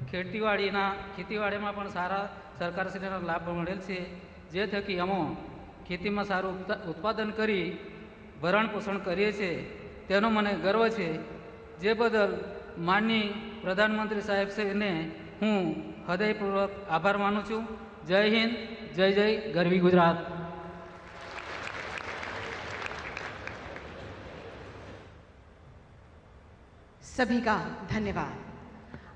ખેતીવાડીમાં પણ સારા સરકારશ્રીનો લાભ મળેલ છે, જે થકી અમે ખેતીમાં સારું ઉત્પાદન કરી ભરણ પોષણ કરીએ છીએ. તેનો મને ગર્વ છે, જે બદલ માનનીય પ્રધાનમંત્રી સાહેબશ્રીને હું હૃદયપૂર્વક આભાર માનું છું. જય હિન્દ, જય જય ગરવી ગુજરાત. सभी का धन्यवाद.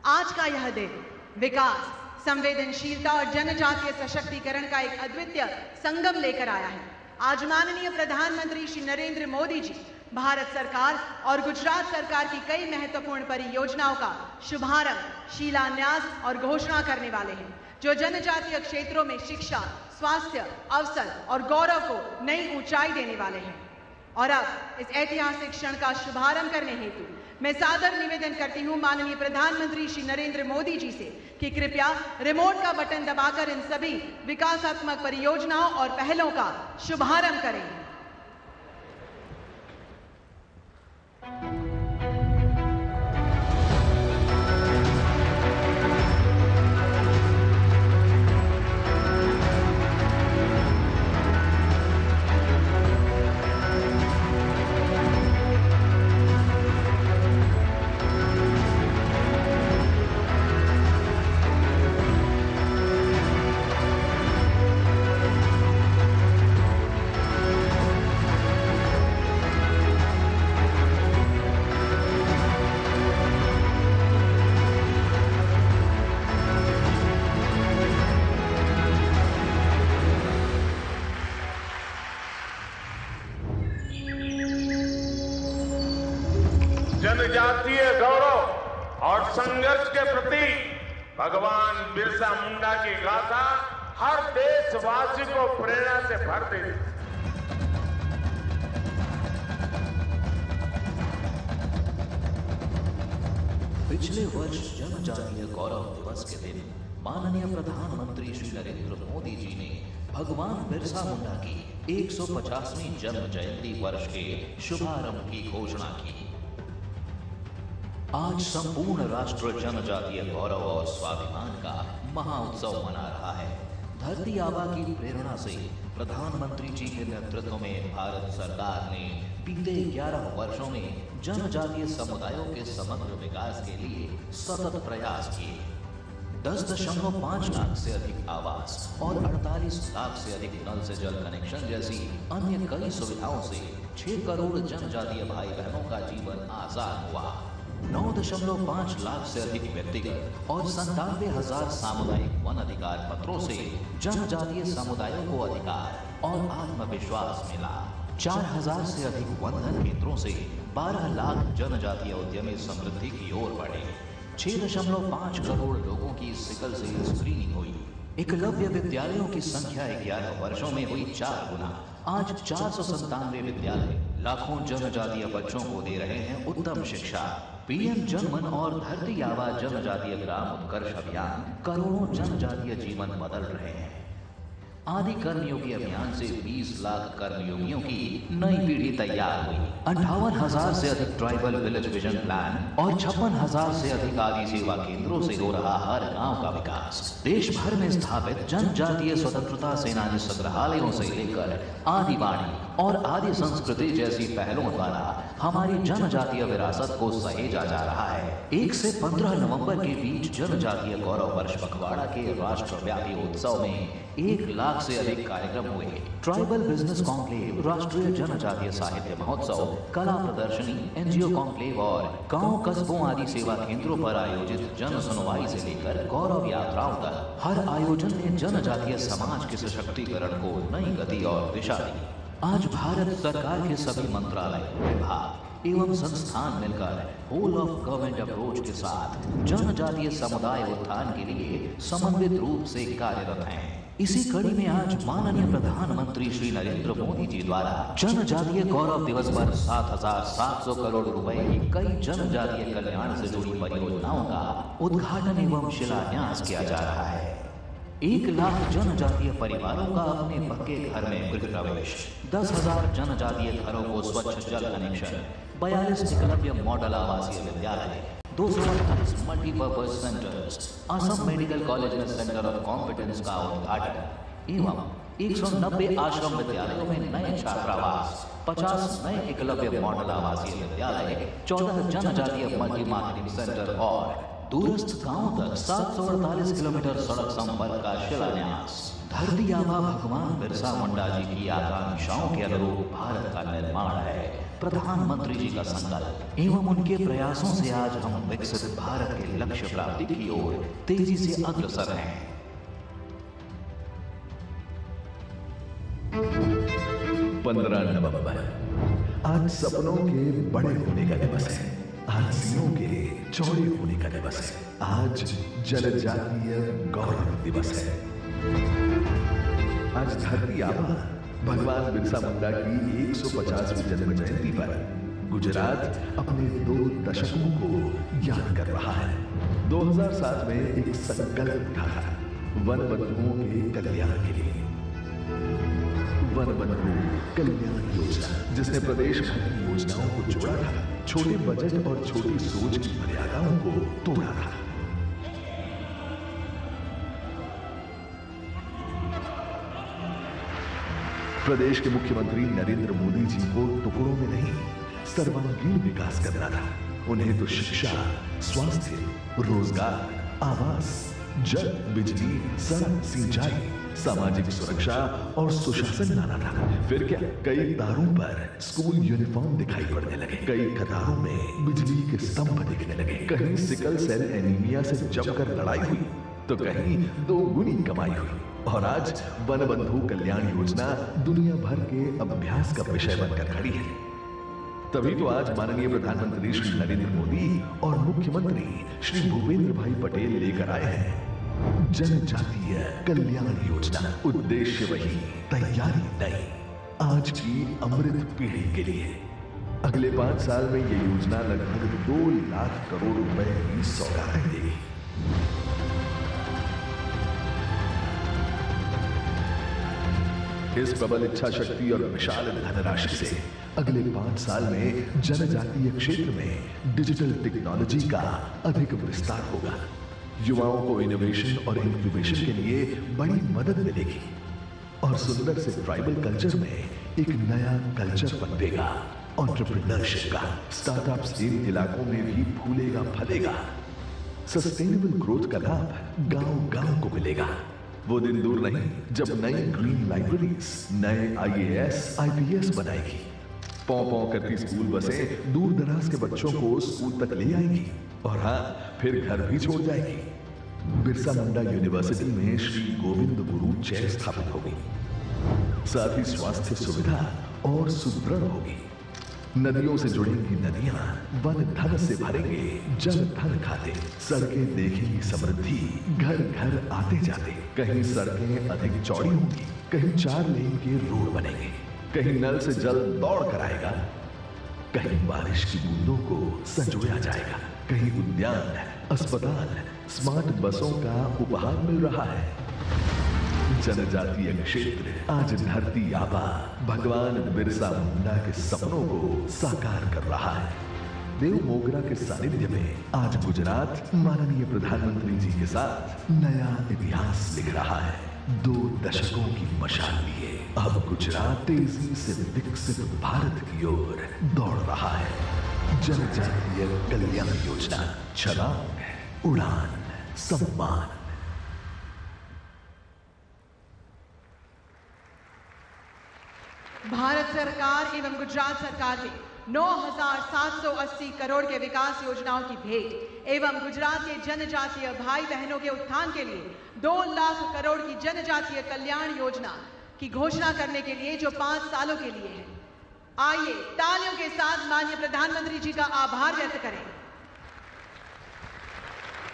आज का यह दिन विकास, संवेदनशीलता और जनजातीय सशक्तिकरण का एक अद्वितीय संगम लेकर आया है. आज माननीय प्रधानमंत्री श्री नरेंद्र मोदी जी भारत सरकार और गुजरात सरकार की कई महत्वपूर्ण परियोजनाओं का शुभारंभ, शिलान्यास और घोषणा करने वाले हैं, जो जनजातीय क्षेत्रों में शिक्षा, स्वास्थ्य, अवसर और गौरव को नई ऊंचाई देने वाले हैं. और अब इस ऐतिहासिक क्षण का शुभारंभ करने हेतु मैं सादर निवेदन करती हूं माननीय प्रधानमंत्री श्री नरेंद्र मोदी जी से कि कृपया रिमोट का बटन दबाकर इन सभी विकासात्मक परियोजनाओं और पहलों का शुभारंभ करें. प्रतीक भगवान बिरसा मुंडा की गाथा हर देशवासी को प्रेरणा से भर देती। पिछले वर्ष जनजातीय गौरव दिवस के दिन माननीय प्रधानमंत्री श्री नरेंद्र मोदी जी ने भगवान बिरसा मुंडा की 150वीं जन्म जयंती वर्ष के शुभारंभ की घोषणा की। आज संपूर्ण राष्ट्र जनजातीय गौरव और स्वाभिमान का महाउत्सव मना रहा है। धरती आबा की प्रेरणा से प्रधानमंत्री जी के नेतृत्व में भारत सरकार ने बीते 11 वर्षों में जनजातीय समुदायों के समग्र विकास के लिए सतत प्रयास किए। 10.5 लाख से अधिक आवास और 48 लाख से अधिक नल से जल कनेक्शन जैसी अन्य कई सुविधाओं से 6 करोड़ जनजातीय भाई बहनों का जीवन आसान हुआ। 9.5 लाख से अधिक व्यक्तिगत और 97,000 सामुदायिक वन अधिकार पत्रों से जनजातीय समुदायों को अधिकार और आत्मविश्वास मिला। 4,000 से अधिक वनधन केंद्रों से 12 लाख जनजातीय उद्यमी समृद्धि की ओर बढ़े। 6.5 करोड़ लोगों की सिकल सेल स्क्रीनिंग हुई। एकलव्य विद्यालयों की संख्या 11 वर्षों में हुई 4 गुना। आज 497 विद्यालय लाखों जनजातीय बच्चों को दे रहे हैं उत्तम शिक्षा। पीएम जनमन और धरती आबा जनजातीय ग्राम उत्कर्ष अभियान करोड़ों जनजातीय जीवन बदल रहे हैं। आदि कर्मयोगी अभियान से 20 लाख कर्मयोगियों की नई पीढ़ी तैयार हुई। 58,000 से अधिक ट्राइबल विलेज विजन प्लान और 56,000 से अधिक आदि सेवा केंद्रों से हो रहा हर गांव का विकास। देश भर में स्थापित जनजातीय स्वतंत्रता सेनानी संग्रहालयों से लेकर आदिवाणी और आदि संस्कृति जैसी पहलों द्वारा हमारी जनजातीय विरासत को सहेजा जा रहा है। 1 से 15 नवंबर के बीच जनजातीय गौरव वर्ष पखवाड़ा के राष्ट्रव्यापी उत्सव में 1 लाख से अधिक कार्यक्रम हुए। ट्राइबल बिजनेस कॉन्क्लेव, राष्ट्रीय जनजातीय साहित्य महोत्सव, कला प्रदर्शनी, एनजीओ कॉन्क्लेव और गांव कस्बों आदि सेवा केंद्रों पर आयोजित जन सुनवाई से लेकर गौरव यात्राओं तक हर आयोजन ने जनजातीय समाज के सशक्तिकरण को नई गति और दिशा दी। आज भारत सरकार के सभी मंत्रालय, विभाग एवं संस्थान मिलकर होल ऑफ गवर्नमेंट अप्रोच के साथ जनजातीय समुदाय उत्थान के लिए समन्वित रूप से कार्यरत हैं। इसी कड़ी में आज माननीय प्रधानमंत्री श्री नरेंद्र मोदी जी द्वारा जनजातीय गौरव दिवस पर 7,700 करोड़ रुपए की कई जनजातीय कल्याण से जुड़ी परियोजनाओं का उद्घाटन एवं शिलान्यास किया जा रहा है। 1 लाख जनजातीय परिवारों का अपने पक्के घर में गृह प्रवेश, 10,000 जनजातीय घरों को स्वच्छ जल कनेक्शन, 42 एकलव्य मॉडल आवासीय विद्यालय, 228 multipurpose centres, Assam medical college में सेंटर ऑफ कॉम्पिटेंस का उद्घाटन एवं 190 आश्रम विद्यालयों में नए छात्रावास, 50 नए एकलव्य मॉडल आवासीय विद्यालय, 14 जनजातीय मल्टी मार्केटिंग सेंटर और दूरस्थ गांवों तक 748 किलोमीटर सड़क संपर्क का शिलान्यास। धरती आबा भगवान बिरसा मुंडा जी की आकांक्षाओं के अनुरूप भारत का निर्माण है। प्रधानमंत्री जी का संकल्प एवं उनके प्रयासों से आज हम विकसित भारत के लक्ष्य प्राप्ति की ओर तेजी से अग्रसर हैं। 15 नवंबर आज सपनों के बड़े होने का दिवस है। आज सीनों के चौड़े होने का दिवस है। आज जनजातीय गौरव दिवस है। आज धरती आबा भगवान बिरसा मुंडा की 150वीं जन्म जयंती पर गुजरात अपने 2 दशकों को याद कर रहा है। 2007 में एक संकल्प उठा था वन बंधुओं के कल्याण के लिए। वन बंधु कल्याण योजना, जिसने प्रदेश भर की योजनाओं को जोड़ा था, छोटे बजट और छोटी सोच की मर्यादाओं को तोड़ा था। प्रदेश के मुख्यमंत्री नरेंद्र मोदी जी को टुकड़ों में नहीं, सर्वांगीण विकास करना था। उन्हें तो शिक्षा, स्वास्थ्य, रोजगार, आवास, जल, बिजली, सड़क, सिंचाई, सामाजिक सुरक्षा और सुशासन लाना था। फिर क्या, कई तारों पर स्कूल यूनिफॉर्म दिखाई पड़ने लगे, कई कतारों में बिजली के स्तंभ दिखने लगे, कहीं सिकल सेल एनीमिया से जमकर लड़ाई हुई तो कहीं 2 गुनी कमाई हुई। और आज वन बंधु कल्याण योजना दुनिया भर के अभ्यास का विषय बनकर खड़ी है। तभी तो आज माननीय प्रधानमंत्री श्री नरेंद्र मोदी और मुख्यमंत्री श्री भूपेंद्र भाई पटेल लेकर आए हैं जनजातीय कल्याण योजना। उद्देश्य वही, तैयारी नई, आज की अमृत पीढ़ी के लिए। अगले 5 साल में यह योजना लगभग 2 लाख करोड़ रुपए की सौगातें देगी। इस प्रबल इच्छा शक्ति और विशाल धनराशि से अगले 5 साल में जनजातीय क्षेत्र में डिजिटल टेक्नोलॉजी का अधिक विस्तार होगा। युवाओं को इनोवेशन और इंक्यूबेशन के लिए बड़ी मदद मिलेगी और सुंदर से ट्राइबल कल्चर में एक नया कल्चर पनपेगा एंटरप्रेन्योरशिप का। स्टार्टअप्स इन इलाकों में भी फूलेगा फलेगा। सस्टेनेबल ग्रोथ का लाभ गांव-गांव को मिलेगा। वो दिन दूर नहीं जब नई ग्रीन लाइब्रेरीज नए IAS IPS बनाएगी। पौ करती स्कूल बसें दूर दराज के बच्चों को स्कूल तक ले आएगी और हाँ, फिर घर भी छोड़ जाएगी। बिरसा मुंडा यूनिवर्सिटी में श्री गोविंद गुरु चेयर स्थापित होगी। साथ ही स्वास्थ्य सुविधा और सुदृढ़ होगी। नदियों से जुड़ेंगी नदियां, वन धन से भरेंगे जल धन खाते। सड़कें देखेंगी समृद्धि, घर घर आते जाते। कहीं सड़कें अधिक चौड़ी होंगी, कहीं 4 लेन के रोड बनेंगे, कहीं नल से जल दौड़ कर आएगा, कहीं बारिश की बूंदों को संजोया जाएगा, कहीं उद्यान, अस्पताल, स्मार्ट बसों का उपहार मिल रहा है। जनजातीय क्षेत्र आज धरती आबा भगवान बिरसा मुंडा के सपनों को साकार कर रहा है। देव मोगरा के सानिध्य में आज गुजरात माननीय प्रधानमंत्री जी के साथ नया इतिहास लिख रहा है। 2 दशकों की मशाल लिए अब गुजरात तेजी से विकसित भारत की ओर दौड़ रहा है। जनजातीय कल्याण योजना, छलांग, उड़ान, सम्मान। भारत सरकार एवं गुजरात सरकार ने 9,780 करोड़ के विकास योजनाओं की भेंट एवं गुजरात के जनजातीय भाई बहनों के उत्थान के लिए 2 लाख करोड़ की जनजातीय कल्याण योजना की घोषणा करने के लिए जो 5 सालों के लिए है। आइए तालियों के साथ माननीय प्रधानमंत्री जी का आभार व्यक्त करें।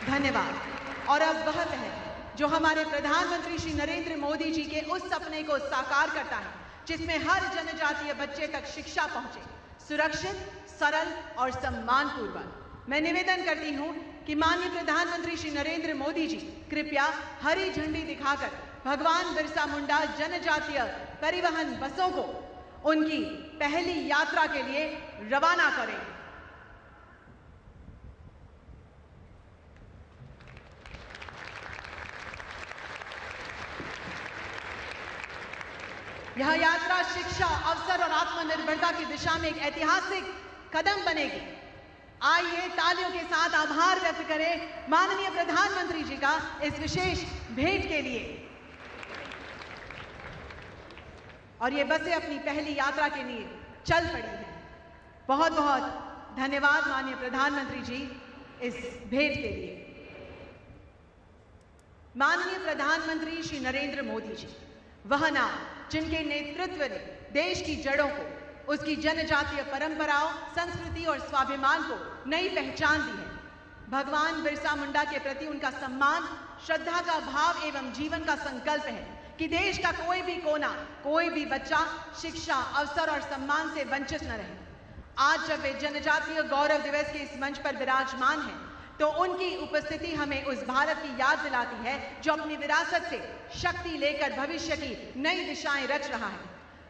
धन्यवाद। और अब वह पहल जो हमारे प्रधानमंत्री श्री नरेंद्र मोदी जी के उस सपने को साकार करता है जिसमें हर जनजातीय बच्चे तक शिक्षा पहुंचे, सुरक्षित, सरल और सम्मानपूर्वक। मैं निवेदन करती हूं कि माननीय प्रधानमंत्री श्री नरेंद्र मोदी जी कृपया हरी झंडी दिखाकर भगवान बिरसा मुंडा जनजातीय परिवहन बसों को उनकी पहली यात्रा के लिए रवाना करें। यह यात्रा शिक्षा, अवसर और आत्मनिर्भरता की दिशा में एक ऐतिहासिक कदम बनेगी। आइए तालियों के साथ आभार व्यक्त करें माननीय प्रधानमंत्री जी का इस विशेष भेंट के लिए। और ये बसें अपनी पहली यात्रा के लिए चल पड़ी हैं। बहुत बहुत धन्यवाद माननीय प्रधानमंत्री जी इस भेंट के लिए। माननीय प्रधानमंत्री श्री नरेंद्र मोदी जी वह नाम जिनके नेतृत्व ने देश की जड़ों को, उसकी जनजातीय परंपराओं, संस्कृति और स्वाभिमान को नई पहचान दी है। भगवान बिरसा मुंडा के प्रति उनका सम्मान, श्रद्धा का भाव एवं जीवन का संकल्प है कि देश का कोई भी कोना, कोई भी बच्चा शिक्षा, अवसर और सम्मान से वंचित न रहे। आज जब वे जनजातीय गौरव दिवस के इस मंच पर विराजमान हैं, तो उनकी उपस्थिति हमें उस भारत की याद दिलाती है जो अपनी विरासत से शक्ति लेकर भविष्य की नई दिशाएं रच रहा है।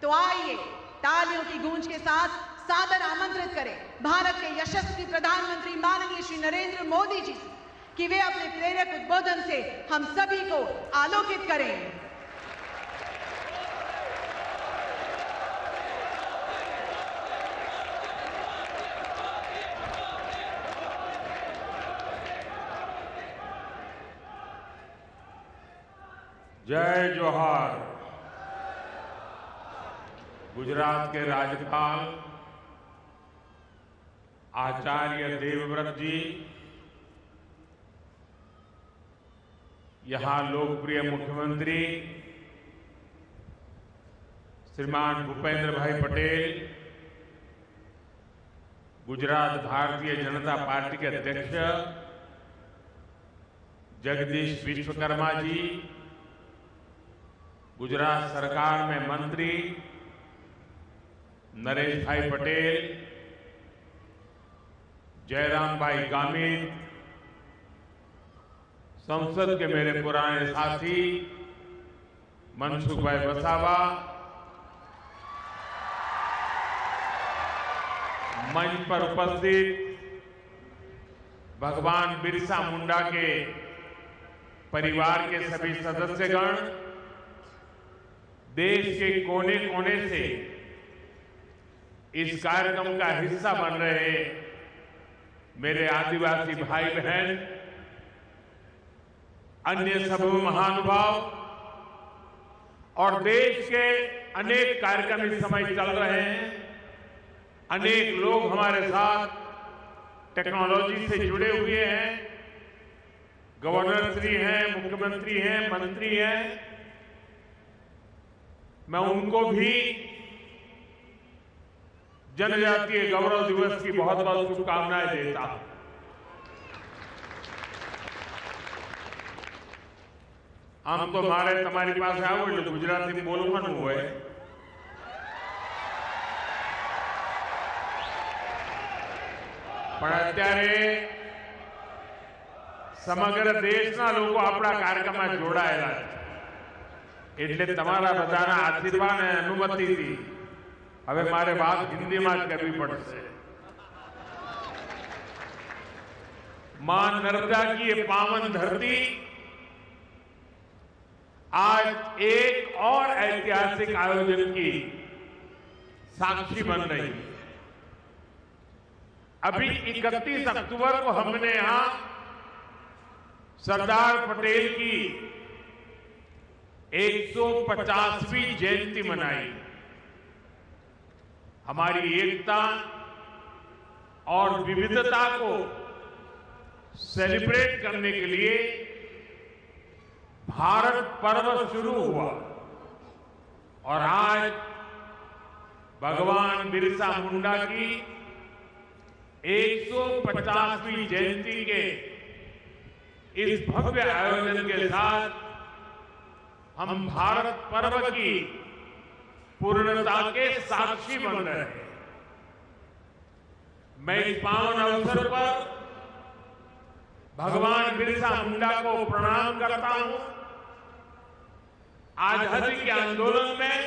तो आइए तालियों की गूंज के साथ सादर आमंत्रित करें भारत के यशस्वी प्रधानमंत्री माननीय श्री नरेंद्र मोदी जी कि वे अपने प्रेरक उद्बोधन से हम सभी को आलोकित करें। जय जोहार। गुजरात के राज्यपाल आचार्य देवव्रत जी, यहाँ लोकप्रिय मुख्यमंत्री श्रीमान भूपेंद्र भाई पटेल, गुजरात भारतीय जनता पार्टी के अध्यक्ष जगदीश विश्वकर्मा जी, गुजरात सरकार में मंत्री नरेश भाई पटेल, जयराम भाई गामित, संसद के मेरे पुराने साथी मनसुख भाई वसावा, मंच पर उपस्थित भगवान बिरसा मुंडा के परिवार के सभी सदस्यगण, देश के कोने कोने से इस कार्यक्रम का हिस्सा बन रहे मेरे आदिवासी भाई बहन, अन्य सभी महानुभाव और देश के अनेक कार्यक्रम इस समय चल रहे हैं। अनेक लोग हमारे साथ टेक्नोलॉजी से जुड़े हुए हैं, गवर्नर श्री हैं, मुख्यमंत्री हैं, मंत्री हैं। मैं उनको भी जनजातीय गौरव दिवस की बहुत बहुत शुभकामनाएं देता हूं। આમ તો મારે તમારી પાસે આવું એટલે ગુજરાતી બોલવાનું હોય, પણ અત્યારે સમગ્ર દેશના લોકો આપણા કાર્યક્રમમાં જોડાયેલા છે, એટલે તમારા બધાના આશીર્વાદ અને અનુમતિથી હવે મારે વાત હિન્દીમાં જ કરવી પડશે। मां नर्मदा की ये पावन धरती आज एक और ऐतिहासिक आयोजन की साक्षी बन रही है। अभी 31 अक्टूबर को हमने यहां सरदार पटेल की 150वीं जयंती मनाई। हमारी एकता और विविधता को सेलिब्रेट करने के लिए भारत पर्व शुरू हुआ और आज भगवान बिरसा मुंडा की 150वीं जयंती के इस भव्य आयोजन के साथ हम भारत पर्व की पूर्णता के साक्षी बन रहे हैं। मैं इस पावन अवसर पर भगवान बिरसा मुंडा को प्रणाम करता हूं। आजादी के आंदोलन में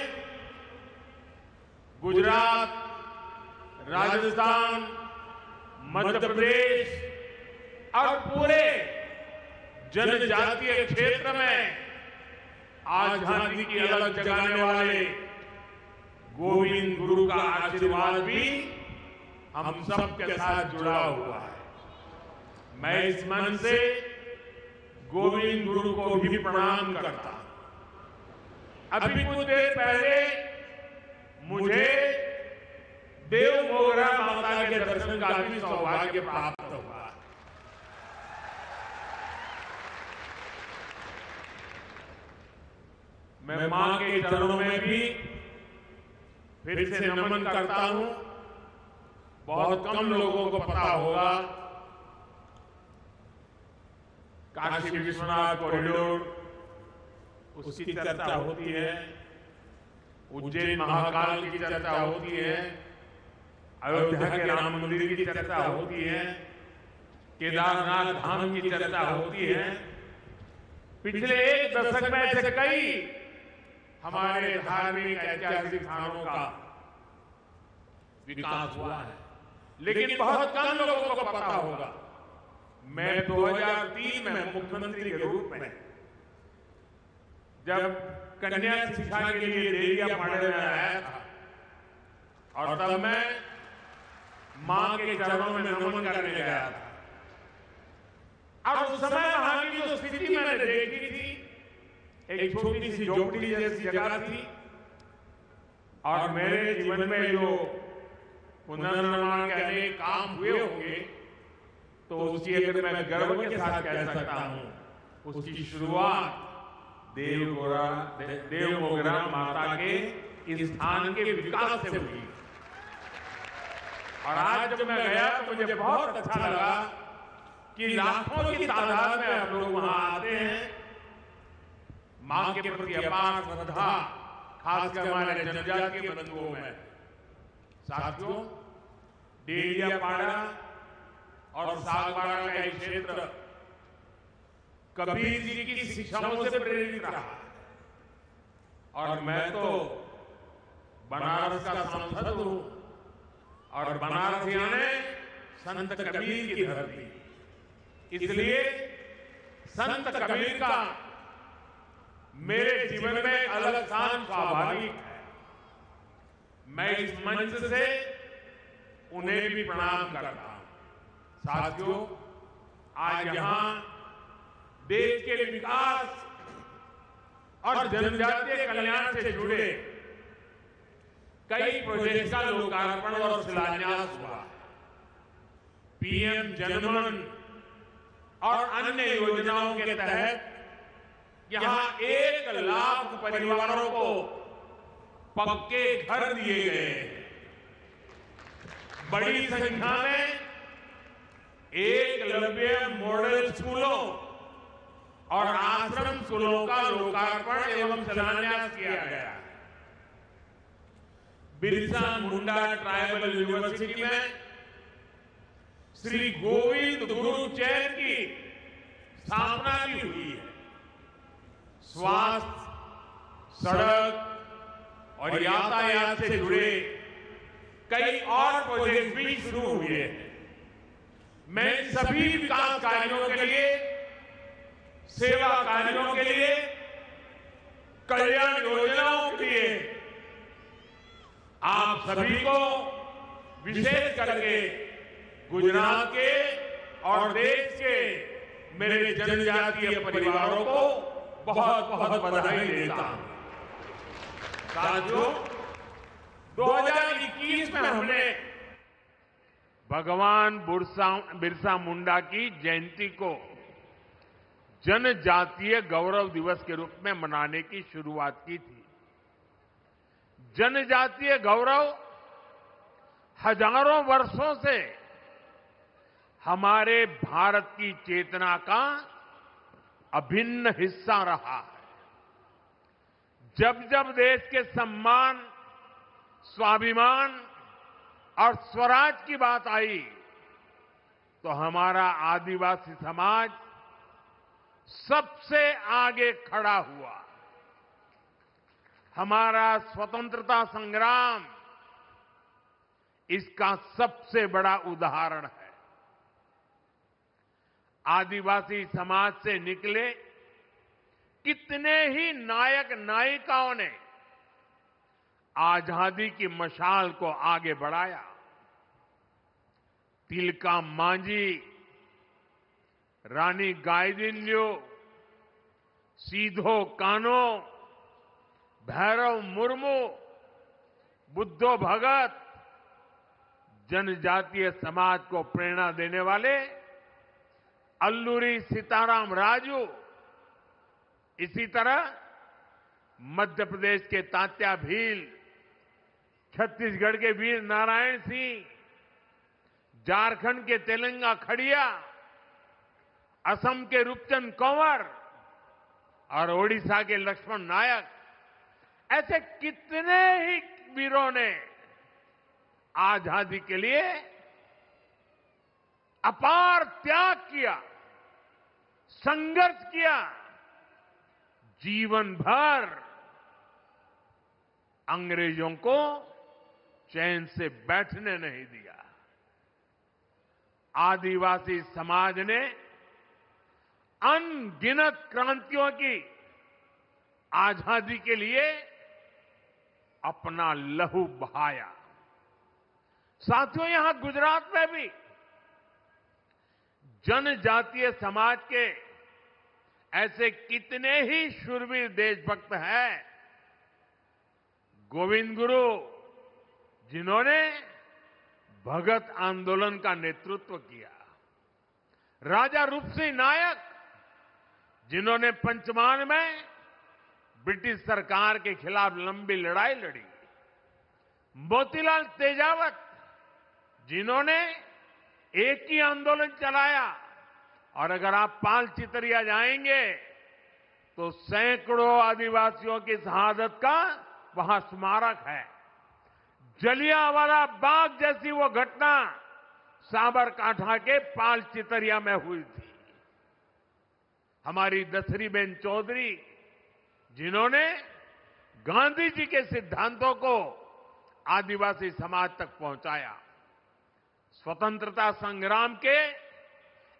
गुजरात, राजस्थान, मध्य प्रदेश और पूरे जनजातीय क्षेत्र में आजादी की अलग जगाने वाले गोविंद गुरु का आशीर्वाद भी हम सबके साथ जुड़ा हुआ है। मैं इस मन से गोविंद गुरु को भी प्रणाम करता हूं। अभी कुछ देर पहले मुझे देव मोगरा माता के दर्शन का भी सौभाग्य प्राप्त हुआ। मैं मां के चरणों में भी फिर से नमन करता हूं। बहुत कम लोगों को पता होगा, काशी विश्वनाथ कॉरिडोर उसकी चर्चा होती है, उज्जैन महाकाल की चर्चा होती है, अयोध्या के राम मंदिर की चर्चा होती है, केदारनाथ धाम की चर्चा होती है। पिछले एक दशक में से कई हमारे धार्मिक ऐतिहासिक स्थानों का विकास हुआ है, लेकिन बहुत कम लोगों को पता होगा। मैं 2003 में मुख्यमंत्री के रूप में जब कन्या शिक्षा के लिए देरियापाड़े में आया था और तब मैं मां के चरणों में नमन करने गया था और उस समय वहां की जो स्थिति मैंने देखी थी, एक छोटी सी झोपड़ी जैसी जगह थी और मेरे जीवन में जो पुनर्निर्माण के अनेक काम हुए होंगे तो उसकी अगर मैं गर्व के साथ कह सकता हूं, उसकी शुरुआत देव मोगरा माता के इस स्थान के विकास से हुई। और आज जब मैं गया तो मुझे बहुत अच्छा लगा कि लाखों की तादाद में हम लोग वहां आते हैं। मां के प्रति अपार श्रद्धा, खासकर हमारे जनजातीय बंधुओं में। साथियों, डेरियापाड़ा और सागवाड़ा का ये क्षेत्र कबीर जी की शिक्षाओं से प्रेरित रहा और मैं तो बनारस का सांसद हूं और बनारस यानी संत कबीर की धरती, इसलिए संत कबीर का मेरे जीवन में अलग स्थान स्वाभाविक है। मैं इस मंच से उन्हें भी प्रणाम करता हूं। साथियों, आज यहां देश के विकास और जनजातीय कल्याण से जुड़े कई प्रोजेक्ट का लोकार्पण और शिलान्यास हुआ। पीएम जनमन और अन्य योजनाओं के तहत यहां 1 लाख परिवारों को पक्के घर दिए गए। बड़ी संख्या में एकलव्य मॉडल स्कूलों और आश्रम स्कूलों का लोकार्पण एवं शिलान्यास किया गया। बिरसा मुंडा ट्राइबल यूनिवर्सिटी में श्री गोविंद गुरु चैन की स्थापना भी हुई है। स्वास्थ्य, सड़क और यातायात से जुड़े कई और प्रोजेक्ट भी शुरू हुए हैं। मैं सभी विकास कार्यों के लिए, सेवा कार्यों के लिए, कल्याण योजनाओं के लिए आप सभी को विशेष करके गुजरात के और देश के मेरे जनजातीय परिवारों को बहुत बहुत बधाई देता हूं। साथियों, 2021 में हमने भगवान बिरसा मुंडा की जयंती को जनजातीय गौरव दिवस के रूप में मनाने की शुरुआत की थी। जनजातीय गौरव हजारों वर्षों से हमारे भारत की चेतना का अभिन्न हिस्सा रहा है। जब जब देश के सम्मान, स्वाभिमान और स्वराज की बात आई तो हमारा आदिवासी समाज सबसे आगे खड़ा हुआ। हमारा स्वतंत्रता संग्राम इसका सबसे बड़ा उदाहरण है। आदिवासी समाज से निकले कितने ही नायक नायिकाओं ने आजादी की मशाल को आगे बढ़ाया। तिलका मांझी, रानी गाइदिन्ल्यू, सीधो कान्हो, भैरव मुर्मू, बुद्धो भगत, जनजातीय समाज को प्रेरणा देने वाले अल्लूरी सीताराम राजू, इसी तरह मध्य प्रदेश के तात्या भील, छत्तीसगढ़ के वीर नारायण सिंह, झारखंड के तेलंगा खड़िया, असम के रूपचंद कंवर और ओडिशा के लक्ष्मण नायक, ऐसे कितने ही वीरों ने आजादी के लिए अपार त्याग किया, संघर्ष किया, जीवन भर अंग्रेजों को चैन से बैठने नहीं दिया। आदिवासी समाज ने अनगिनत क्रांतियों की आजादी के लिए अपना लहू बहाया। साथियों, यहां गुजरात में भी जनजातीय समाज के ऐसे कितने ही शूरवीर देशभक्त हैं। गोविंद गुरु, जिन्होंने भगत आंदोलन का नेतृत्व किया, राजा रूपसिंह नायक, जिन्होंने पंचमहाल में ब्रिटिश सरकार के खिलाफ लंबी लड़ाई लड़ी, मोतीलाल तेजावत, जिन्होंने एक ही आंदोलन चलाया, और अगर आप पाल चितरिया जाएंगे तो सैकड़ों आदिवासियों की शहादत का वहां स्मारक है। जलियांवाला बाग जैसी वो घटना साबरकांठा के पाल चितरिया में हुई थी। हमारी दसरीबेन चौधरी, जिन्होंने गांधी जी के सिद्धांतों को आदिवासी समाज तक पहुंचाया। स्वतंत्रता संग्राम के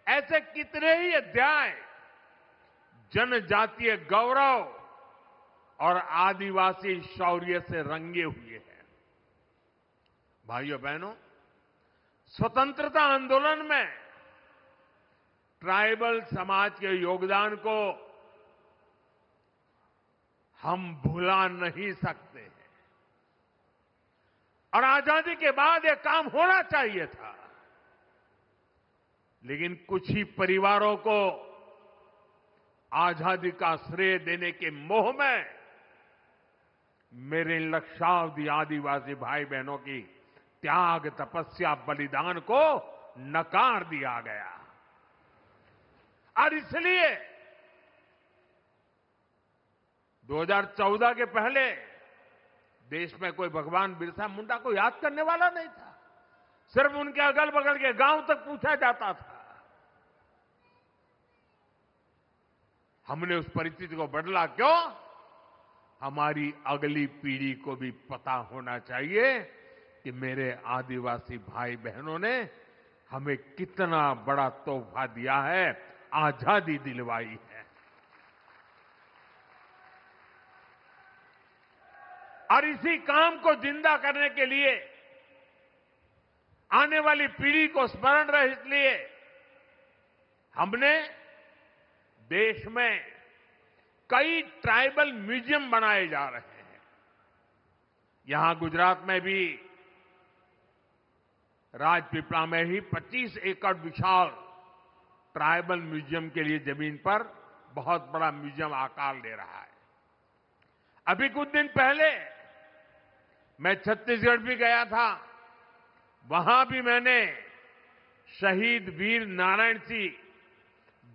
ऐसे कितने ही अध्याय जनजातीय गौरव और आदिवासी शौर्य से रंगे हुए हैं। भाइयों बहनों, स्वतंत्रता आंदोलन में ट्राइबल समाज के योगदान को हम भुला नहीं सकते हैं, और आजादी के बाद यह काम होना चाहिए था। लेकिन कुछ ही परिवारों को आजादी का श्रेय देने के मोह में मेरे लक्षावधि आदिवासी भाई बहनों की त्याग, तपस्या, बलिदान को नकार दिया गया। और इसलिए 2014 के पहले देश में कोई भगवान बिरसा मुंडा को याद करने वाला नहीं था। सिर्फ उनके अगल बगल के गांव तक पूछा जाता था। हमने उस परिस्थिति को बदला। क्यों? हमारी अगली पीढ़ी को भी पता होना चाहिए कि मेरे आदिवासी भाई बहनों ने हमें कितना बड़ा तोहफा दिया है, आजादी दिलवाई है। और इसी काम को जिंदा करने के लिए, आने वाली पीढ़ी को स्मरण रहे, इसलिए हमने देश में कई ट्राइबल म्यूजियम बनाए जा रहे हैं। यहां गुजरात में भी राजपीपला में ही 25 एकड़ विशाल ट्राइबल म्यूजियम के लिए जमीन पर बहुत बड़ा म्यूजियम आकार ले रहा है। अभी कुछ दिन पहले मैं छत्तीसगढ़ भी गया था। वहां भी मैंने शहीद वीर नारायण सिंह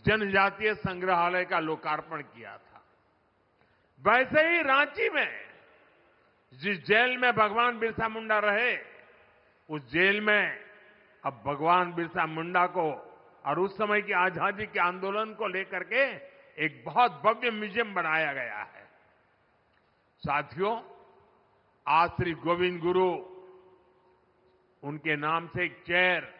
जनजातीय संग्रहालय का लोकार्पण किया था। वैसे ही रांची में जिस जेल में भगवान बिरसा मुंडा रहे, उस जेल में अब भगवान बिरसा मुंडा को और उस समय की आजादी के आंदोलन को लेकर के एक बहुत भव्य म्यूजियम बनाया गया है। साथियों, आज श्री गोविंद गुरु, उनके नाम से एक चेयर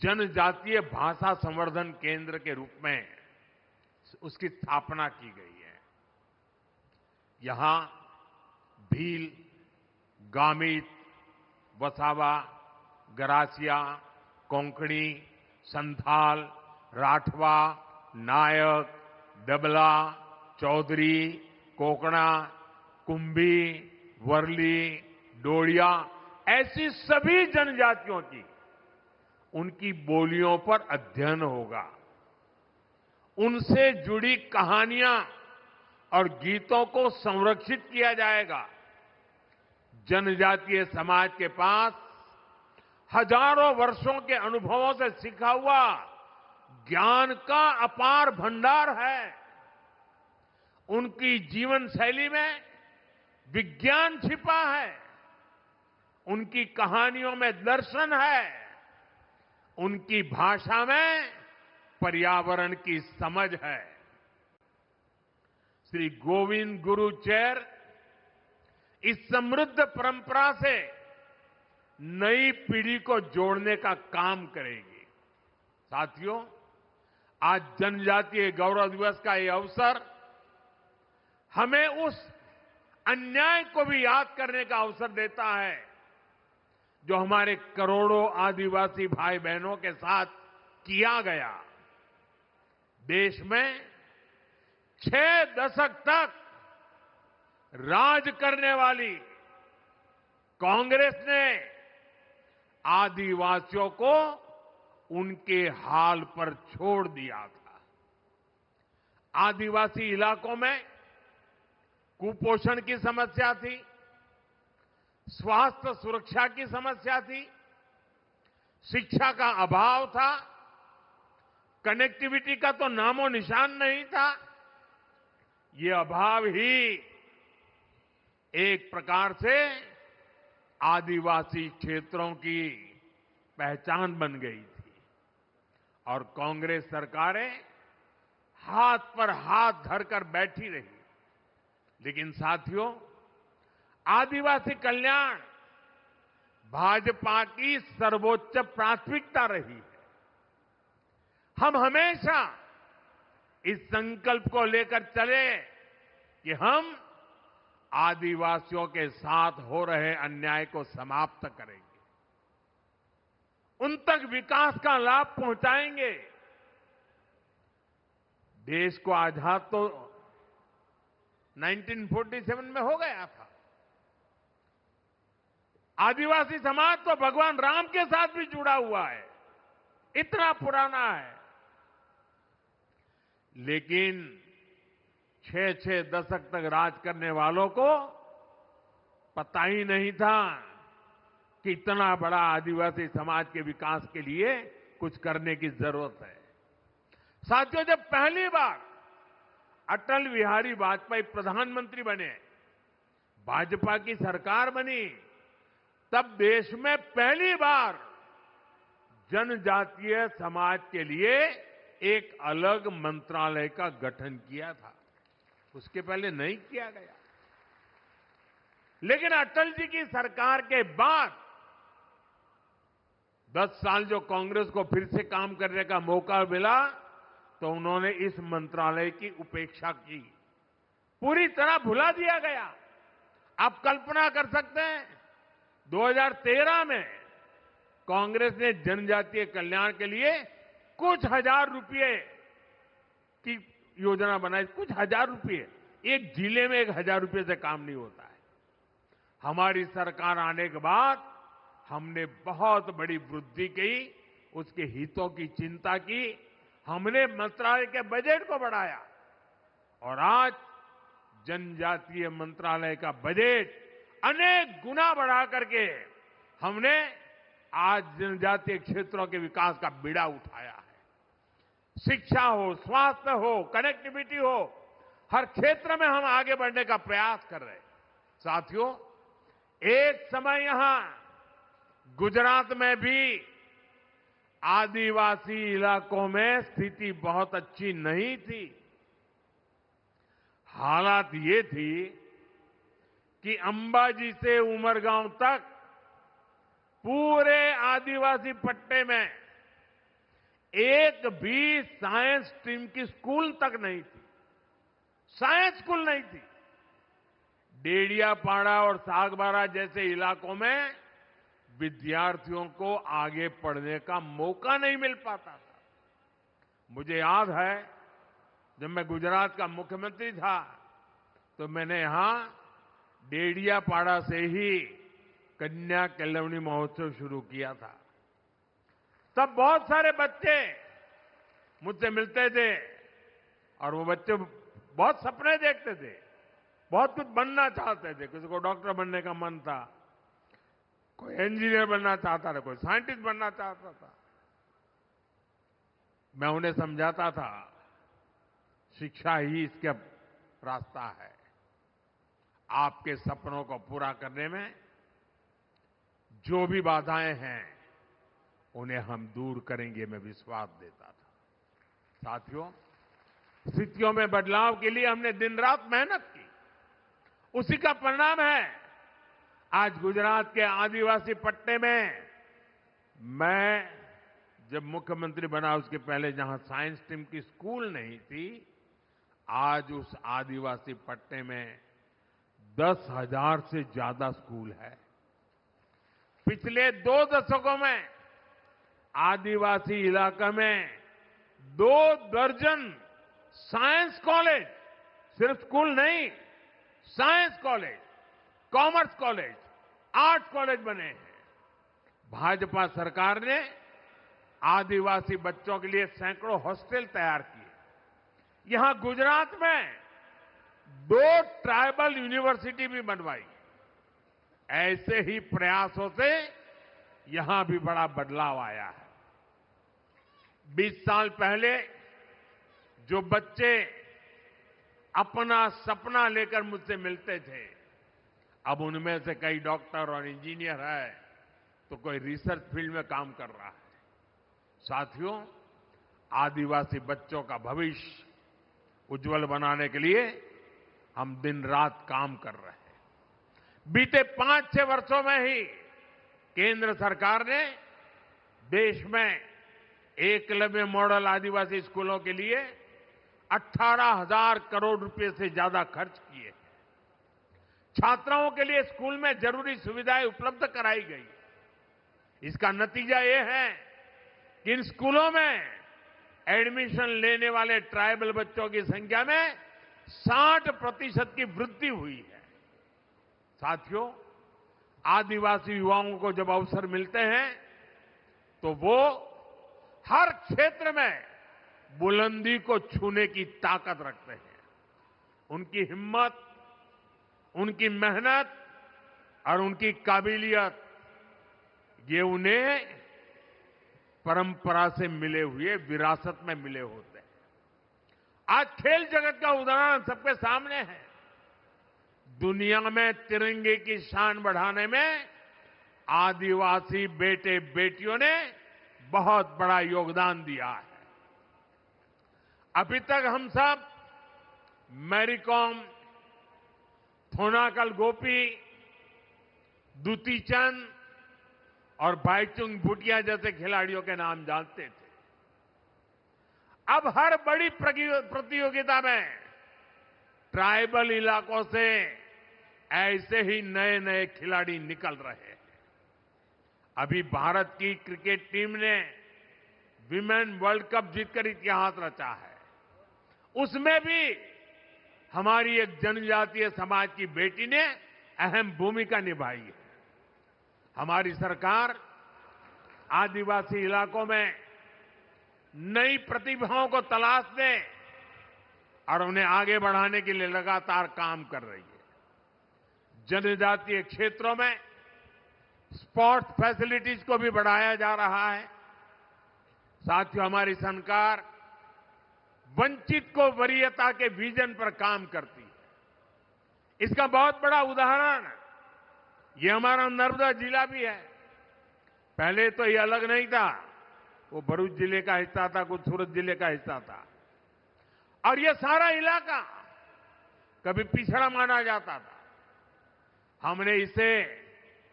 जनजातीय भाषा संवर्धन केंद्र के रूप में उसकी स्थापना की गई है। यहां भील, गामित, वसावा, गरासिया, कोंकणी, संथाल, राठवा, नायक, दबला, चौधरी, कोकणा, कुंभी, वर्ली, डोडिया, ऐसी सभी जनजातियों की उनकी बोलियों पर अध्ययन होगा। उनसे जुड़ी कहानियां और गीतों को संरक्षित किया जाएगा। जनजातीय समाज के पास हजारों वर्षों के अनुभवों से सीखा हुआ ज्ञान का अपार भंडार है। उनकी जीवन शैली में विज्ञान छिपा है। उनकी कहानियों में दर्शन है। उनकी भाषा में पर्यावरण की समझ है। श्री गोविंद गुरु चेयर इस समृद्ध परंपरा से नई पीढ़ी को जोड़ने का काम करेगी। साथियों, आज जनजातीय गौरव दिवस का ये अवसर हमें उस अन्याय को भी याद करने का अवसर देता है जो हमारे करोड़ों आदिवासी भाई बहनों के साथ किया गया। देश में 6 दशक तक राज करने वाली कांग्रेस ने आदिवासियों को उनके हाल पर छोड़ दिया था। आदिवासी इलाकों में कुपोषण की समस्या थी, स्वास्थ्य सुरक्षा की समस्या थी, शिक्षा का अभाव था, कनेक्टिविटी का तो नामो निशान नहीं था। ये अभाव ही एक प्रकार से आदिवासी क्षेत्रों की पहचान बन गई थी और कांग्रेस सरकारें हाथ पर हाथ धरकर बैठी रही। लेकिन साथियों, आदिवासी कल्याण भाजपा की सर्वोच्च प्राथमिकता रही है। हम हमेशा इस संकल्प को लेकर चले कि हम आदिवासियों के साथ हो रहे अन्याय को समाप्त करेंगे, उन तक विकास का लाभ पहुंचाएंगे। देश को आजाद तो 1947 में हो गया था। आदिवासी समाज तो भगवान राम के साथ भी जुड़ा हुआ है, इतना पुराना है। लेकिन 6-6 दशक तक राज करने वालों को पता ही नहीं था कि इतना बड़ा आदिवासी समाज के विकास के लिए कुछ करने की जरूरत है। साथियों, जब पहली बार अटल बिहारी वाजपेयी प्रधानमंत्री बने, भाजपा की सरकार बनी, तब देश में पहली बार जनजातीय समाज के लिए एक अलग मंत्रालय का गठन किया था। उसके पहले नहीं किया गया। लेकिन अटल जी की सरकार के बाद 10 साल जो कांग्रेस को फिर से काम करने का मौका मिला, तो उन्होंने इस मंत्रालय की उपेक्षा की, पूरी तरह भुला दिया गया। आप कल्पना कर सकते हैं, 2013 में कांग्रेस ने जनजातीय कल्याण के लिए कुछ हजार रुपए की योजना बनाई। कुछ हजार रुपए, एक जिले में 1000 रुपए से काम नहीं होता है। हमारी सरकार आने के बाद हमने बहुत बड़ी वृद्धि की, उसके हितों की चिंता की, हमने मंत्रालय के बजट को बढ़ाया और आज जनजातीय मंत्रालय का बजट अनेक गुना बढ़ा करके हमने आज जनजातीय क्षेत्रों के विकास का बीड़ा उठाया है। शिक्षा हो, स्वास्थ्य हो, कनेक्टिविटी हो, हर क्षेत्र में हम आगे बढ़ने का प्रयास कर रहे हैं। साथियों, एक समय यहां गुजरात में भी आदिवासी इलाकों में स्थिति बहुत अच्छी नहीं थी। हालात ये थी कि अंबाजी से उमरगांव तक पूरे आदिवासी पट्टे में एक भी साइंस स्ट्रीम की स्कूल तक नहीं थी। साइंस स्कूल नहीं थी। डेडियापाड़ा और सागबारा जैसे इलाकों में विद्यार्थियों को आगे पढ़ने का मौका नहीं मिल पाता था। मुझे याद है, जब मैं गुजरात का मुख्यमंत्री था तो मैंने यहां डेडियापाड़ा से ही कन्या केलवनी महोत्सव शुरू किया था। तब बहुत सारे बच्चे मुझसे मिलते थे और वो बच्चे बहुत सपने देखते थे, बहुत कुछ बनना चाहते थे। किसी को डॉक्टर बनने का मन था, कोई इंजीनियर बनना चाहता था, कोई साइंटिस्ट बनना चाहता था। मैं उन्हें समझाता था, शिक्षा ही इसका रास्ता है। आपके सपनों को पूरा करने में जो भी बाधाएं हैं उन्हें हम दूर करेंगे, मैं विश्वास देता था। साथियों, स्थितियों में बदलाव के लिए हमने दिन रात मेहनत की, उसी का परिणाम है आज गुजरात के आदिवासी पट्टे में। मैं जब मुख्यमंत्री बना उसके पहले जहां साइंस स्ट्रीम की स्कूल नहीं थी, आज उस आदिवासी पट्टे में 10,000 से ज्यादा स्कूल है। पिछले 2 दशकों में आदिवासी इलाका में 2 दर्जन साइंस कॉलेज, सिर्फ स्कूल नहीं, science college, commerce college, arts college बने हैं। भाजपा सरकार ने आदिवासी बच्चों के लिए सैकड़ों हॉस्टल तैयार किए। यहां गुजरात में 2 ट्राइबल यूनिवर्सिटी भी बनवाई। ऐसे ही प्रयासों से यहां भी बड़ा बदलाव आया है। 20 साल पहले जो बच्चे अपना सपना लेकर मुझसे मिलते थे, अब उनमें से कई डॉक्टर और इंजीनियर है, तो कोई रिसर्च फील्ड में काम कर रहा है। साथियों, आदिवासी बच्चों का भविष्य उज्जवल बनाने के लिए हम दिन रात काम कर रहे हैं। बीते 5-6 वर्षों में ही केंद्र सरकार ने देश में एकलव्य मॉडल आदिवासी स्कूलों के लिए 18,000 करोड़ रुपए से ज्यादा खर्च किए। छात्राओं के लिए स्कूल में जरूरी सुविधाएं उपलब्ध कराई गई। इसका नतीजा ये है कि इन स्कूलों में एडमिशन लेने वाले ट्राइबल बच्चों की संख्या में 60% की वृद्धि हुई है। साथियों, आदिवासी युवाओं को जब अवसर मिलते हैं तो वो हर क्षेत्र में बुलंदी को छूने की ताकत रखते हैं। उनकी हिम्मत, उनकी मेहनत और उनकी काबिलियत, ये उन्हें परंपरा से मिले हुए, विरासत में मिले होते हैं। आज खेल जगत का उदाहरण सबके सामने है। दुनिया में तिरंगे की शान बढ़ाने में आदिवासी बेटे बेटियों ने बहुत बड़ा योगदान दिया है। अभी तक हम सब मैरी कॉम, थोनाकल गोपी, दुती चंद और भाईचुंग भूटिया जैसे खिलाड़ियों के नाम जानते थे। अब हर बड़ी प्रतियोगिता में ट्राइबल इलाकों से ऐसे ही नए नए खिलाड़ी निकल रहे हैं। अभी भारत की क्रिकेट टीम ने विमेन वर्ल्ड कप जीतकर इतिहास रचा है। उसमें भी हमारी एक जनजातीय समाज की बेटी ने अहम भूमिका निभाई है। हमारी सरकार आदिवासी इलाकों में नई प्रतिभाओं को तलाशने और उन्हें आगे बढ़ाने के लिए लगातार काम कर रही है। जनजातीय क्षेत्रों में स्पोर्ट्स फैसिलिटीज को भी बढ़ाया जा रहा है। साथियों, हमारी सरकार वंचित को वरीयता के विजन पर काम करती है। इसका बहुत बड़ा उदाहरण ये हमारा नर्मदा जिला भी है। पहले तो ये अलग नहीं था, वो भरूच जिले का हिस्सा था, कुछ सूरत जिले का हिस्सा था, और ये सारा इलाका कभी पिछड़ा माना जाता था। हमने इसे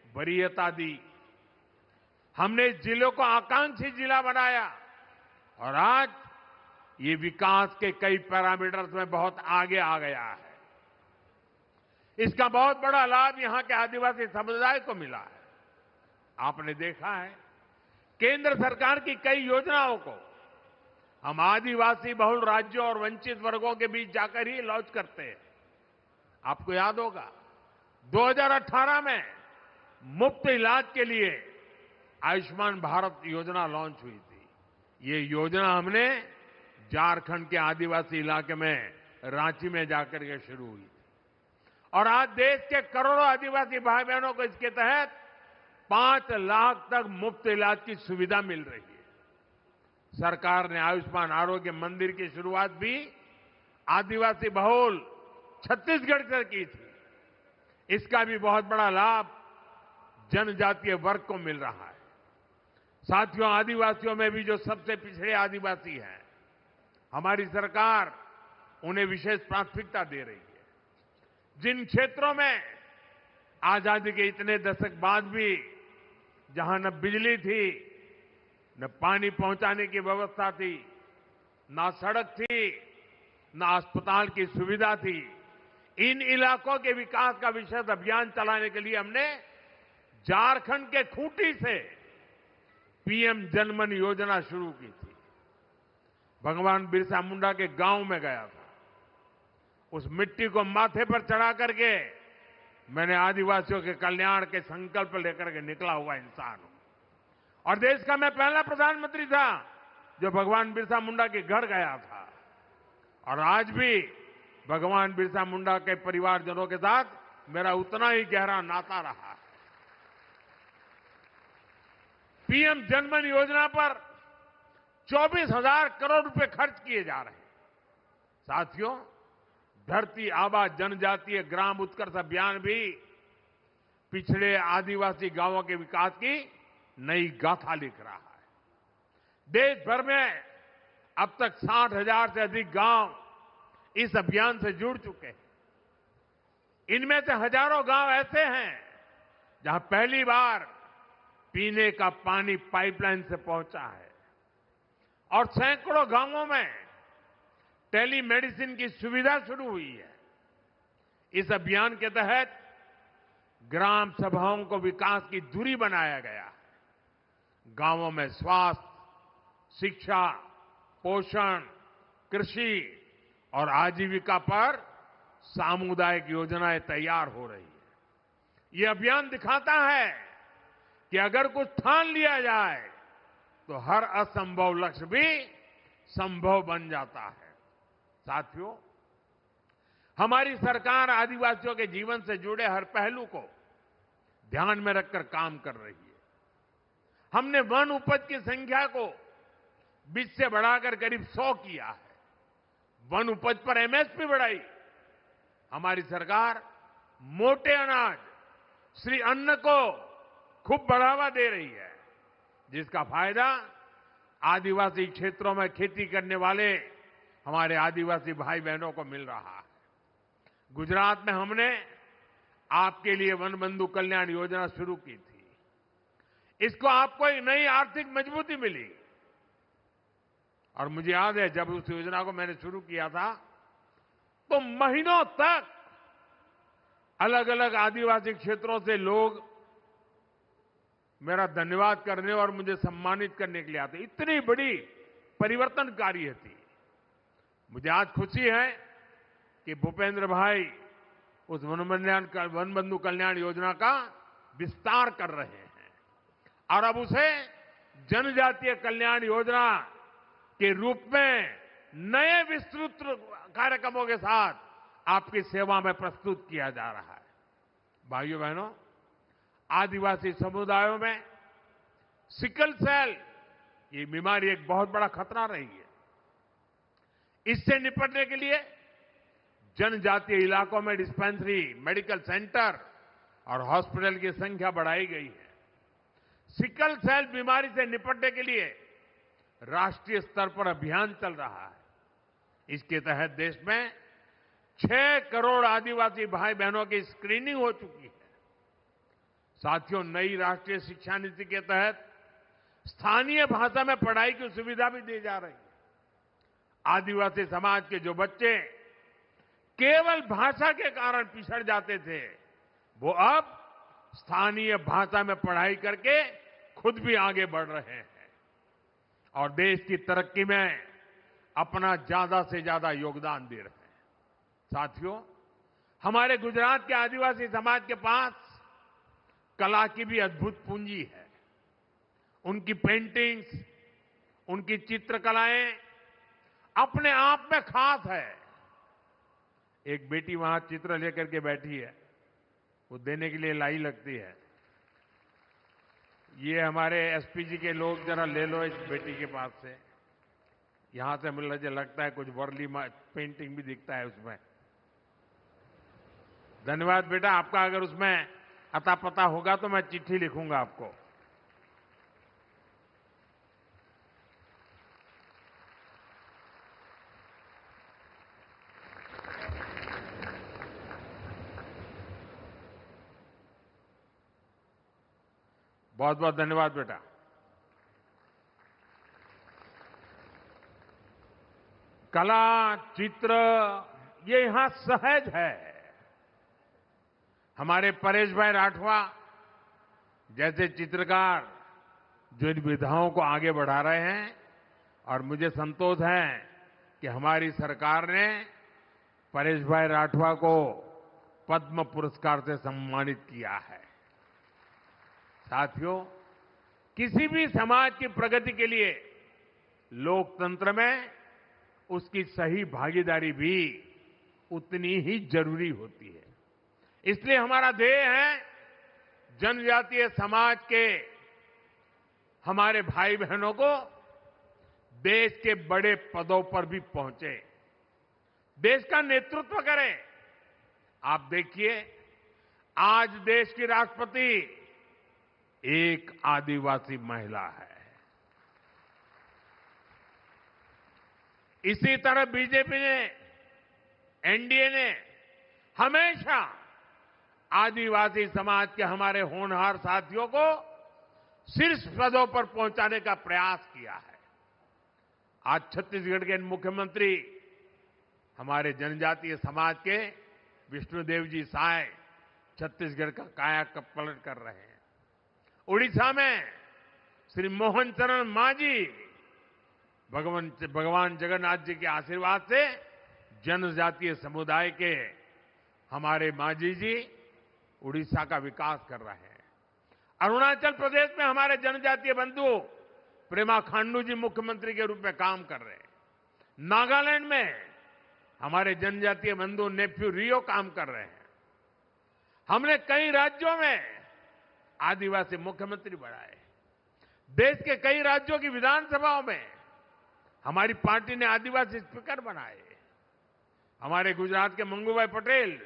वरीयता दी, हमने इस जिले को आकांक्षी जिला बनाया और आज ये विकास के कई पैरामीटर्स में बहुत आगे आ गया है। इसका बहुत बड़ा लाभ यहां के आदिवासी समुदाय को मिला है। आपने देखा है, केंद्र सरकार की कई योजनाओं को हम आदिवासी बहुल राज्यों और वंचित वर्गों के बीच जाकर ही लॉन्च करते हैं। आपको याद होगा 2018 में मुफ्त इलाज के लिए आयुष्मान भारत योजना लॉन्च हुई थी। ये योजना हमने झारखंड के आदिवासी इलाके में रांची में जाकर के शुरू हुई थी और आज देश के करोड़ों आदिवासी भाई बहनों को इसके तहत 5 लाख तक मुफ्त इलाज की सुविधा मिल रही है। सरकार ने आयुष्मान आरोग्य मंदिर की शुरुआत भी आदिवासी बहुल छत्तीसगढ़ से की थी। इसका भी बहुत बड़ा लाभ जनजातीय वर्ग को मिल रहा है। साथियों, आदिवासियों में भी जो सबसे पिछड़े आदिवासी हैं, हमारी सरकार उन्हें विशेष प्राथमिकता दे रही है। जिन क्षेत्रों में आजादी के इतने दशक बाद भी जहां न बिजली थी, न पानी पहुंचाने की व्यवस्था थी, न सड़क थी, न अस्पताल की सुविधा थी, इन इलाकों के विकास का विशेष अभियान चलाने के लिए हमने झारखंड के खूंटी से पीएम जनमन योजना शुरू की थी। भगवान बिरसा मुंडा के गांव में गया था। उस मिट्टी को माथे पर चढ़ा करके मैंने आदिवासियों के कल्याण के संकल्प लेकर के निकला हुआ इंसान हूं और देश का मैं पहला प्रधानमंत्री था जो भगवान बिरसा मुंडा के घर गया था। और आज भी भगवान बिरसा मुंडा के परिवारजनों के साथ मेरा उतना ही गहरा नाता रहा है। पीएम जनधन योजना पर 24,000 करोड़ रुपए खर्च किए जा रहे हैं। साथियों, धरती आबा जनजातीय ग्राम उत्कर्ष अभियान भी पिछड़े आदिवासी गांवों के विकास की नई गाथा लिख रहा है। देश भर में अब तक 60,000 से अधिक गांव इस अभियान से जुड़ चुके हैं। इनमें से हजारों गांव ऐसे हैं जहां पहली बार पीने का पानी पाइपलाइन से पहुंचा है और सैकड़ों गांवों में टेलीमेडिसिन की सुविधा शुरू हुई है। इस अभियान के तहत ग्राम सभाओं को विकास की धुरी बनाया गया है। गांवों में स्वास्थ्य, शिक्षा, पोषण, कृषि और आजीविका पर सामुदायिक योजनाएं तैयार हो रही है। ये अभियान दिखाता है कि अगर कुछ ठान लिया जाए तो हर असंभव लक्ष्य भी संभव बन जाता है। साथियों, हमारी सरकार आदिवासियों के जीवन से जुड़े हर पहलू को ध्यान में रखकर काम कर रही है। हमने वन उपज की संख्या को 20 से बढ़ाकर करीब 100 किया है। वन उपज पर एमएसपी बढ़ाई। हमारी सरकार मोटे अनाज, श्री अन्न को खूब बढ़ावा दे रही है, जिसका फायदा आदिवासी क्षेत्रों में खेती करने वाले हमारे आदिवासी भाई बहनों को मिल रहा है। गुजरात में हमने आपके लिए वन बंधु कल्याण योजना शुरू की थी। इसको आपको एक नई आर्थिक मजबूती मिली और मुझे याद है जब उस योजना को मैंने शुरू किया था तो महीनों तक अलग अलग आदिवासी क्षेत्रों से लोग मेरा धन्यवाद करने और मुझे सम्मानित करने के लिए आते। इतनी बड़ी परिवर्तनकारी थी। मुझे आज खुशी है कि भूपेंद्र भाई उस वन बंधु कल्याण योजना का विस्तार कर रहे हैं और अब उसे जनजातीय कल्याण योजना के रूप में नए विस्तृत कार्यक्रमों के साथ आपकी सेवा में प्रस्तुत किया जा रहा है। भाइयों बहनों, आदिवासी समुदायों में सिकल सेल ये बीमारी एक बहुत बड़ा खतरा रही है। इससे निपटने के लिए जनजातीय इलाकों में डिस्पेंसरी, मेडिकल सेंटर और हॉस्पिटल की संख्या बढ़ाई गई है। सिकल सेल बीमारी से निपटने के लिए राष्ट्रीय स्तर पर अभियान चल रहा है। इसके तहत देश में 6 करोड़ आदिवासी भाई बहनों की स्क्रीनिंग हो चुकी है। साथियों, नई राष्ट्रीय शिक्षा नीति के तहत स्थानीय भाषा में पढ़ाई की सुविधा भी दी जा रही है। आदिवासी समाज के जो बच्चे केवल भाषा के कारण पिछड़ जाते थे, वो अब स्थानीय भाषा में पढ़ाई करके खुद भी आगे बढ़ रहे हैं और देश की तरक्की में अपना ज्यादा से ज्यादा योगदान दे रहे हैं। साथियों, हमारे गुजरात के आदिवासी समाज के पास कला की भी अद्भुत पूंजी है। उनकी पेंटिंग्स, उनकी चित्रकलाएं अपने आप में खास है। एक बेटी वहां चित्र लेकर के बैठी है, वो देने के लिए लाई लगती है। ये हमारे एसपीजी के लोग जरा ले लो इस बेटी के पास से। यहां से मुझे लगता है कुछ वर्ली पेंटिंग भी दिखता है उसमें। धन्यवाद बेटा, आपका अगर उसमें अता पता होगा तो मैं चिट्ठी लिखूंगा आपको। बहुत बहुत धन्यवाद बेटा। कला, चित्र ये यहां सहज है। हमारे परेश भाई राठवा जैसे चित्रकार जो इन विधाओं को आगे बढ़ा रहे हैं और मुझे संतोष है कि हमारी सरकार ने परेश भाई राठवा को पद्म पुरस्कार से सम्मानित किया है। साथियों, किसी भी समाज की प्रगति के लिए लोकतंत्र में उसकी सही भागीदारी भी उतनी ही जरूरी होती है। इसलिए हमारा ध्येय है जनजातीय समाज के हमारे भाई बहनों को देश के बड़े पदों पर भी पहुंचे, देश का नेतृत्व करें। आप देखिए, आज देश की राष्ट्रपति एक आदिवासी महिला है। इसी तरह बीजेपी ने, एनडीए ने हमेशा आदिवासी समाज के हमारे होनहार साथियों को शीर्ष पदों पर पहुंचाने का प्रयास किया है। आज छत्तीसगढ़ के मुख्यमंत्री हमारे जनजातीय समाज के विष्णुदेव जी साय छत्तीसगढ़ का कायापलट कर रहे हैं। उड़ीसा में श्री मोहन चरण मांझी भगवान जगन्नाथ जी के आशीर्वाद से जनजातीय समुदाय के हमारे मांझी जी उड़ीसा का विकास कर रहे हैं। अरुणाचल प्रदेश में हमारे जनजातीय बंधु प्रेमा खांडू जी मुख्यमंत्री के रूप में काम कर रहे हैं। नागालैंड में हमारे जनजातीय बंधु नेफ्यू रियो काम कर रहे हैं। हमने कई राज्यों में आदिवासी मुख्यमंत्री बनाए। देश के कई राज्यों की विधानसभाओं में हमारी पार्टी ने आदिवासी स्पीकर बनाए। हमारे गुजरात के मंगूभाई पटेल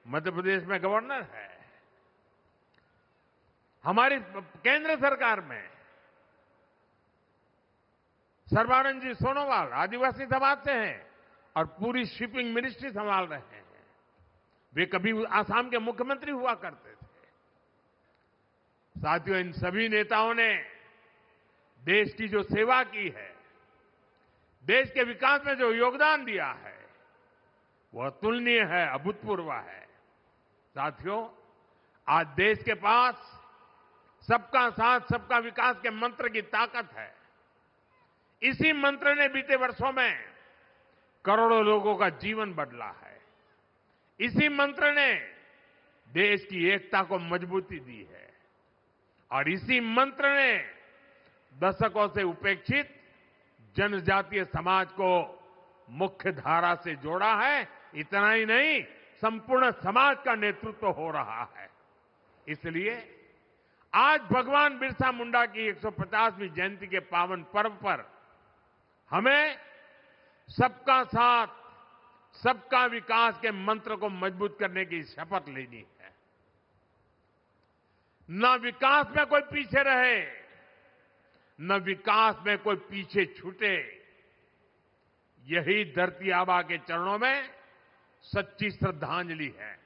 मध्य प्रदेश में गवर्नर है। हमारी केंद्र सरकार में सर्बानंद जी सोनोवाल आदिवासी समाज से हैं और पूरी शिपिंग मिनिस्ट्री संभाल रहे हैं। वे कभी आसाम के मुख्यमंत्री हुआ करते थे। साथियों, इन सभी नेताओं ने देश की जो सेवा की है, देश के विकास में जो योगदान दिया है, वह अतुलनीय है, अभूतपूर्व है। साथियों, आज देश के पास सबका साथ सबका विकास के मंत्र की ताकत है। इसी मंत्र ने बीते वर्षों में करोड़ों लोगों का जीवन बदला है। इसी मंत्र ने देश की एकता को मजबूती दी है और इसी मंत्र ने दशकों से उपेक्षित जनजातीय समाज को मुख्य धारा से जोड़ा है। इतना ही नहीं, संपूर्ण समाज का नेतृत्व हो रहा है। इसलिए आज भगवान बिरसा मुंडा की 150वीं जयंती के पावन पर्व पर हमें सबका साथ सबका विकास के मंत्र को मजबूत करने की शपथ लेनी है। न विकास में कोई पीछे रहे, न विकास में कोई पीछे छूटे। यही धरती आबा के चरणों में सच्ची श्रद्धांजलि है।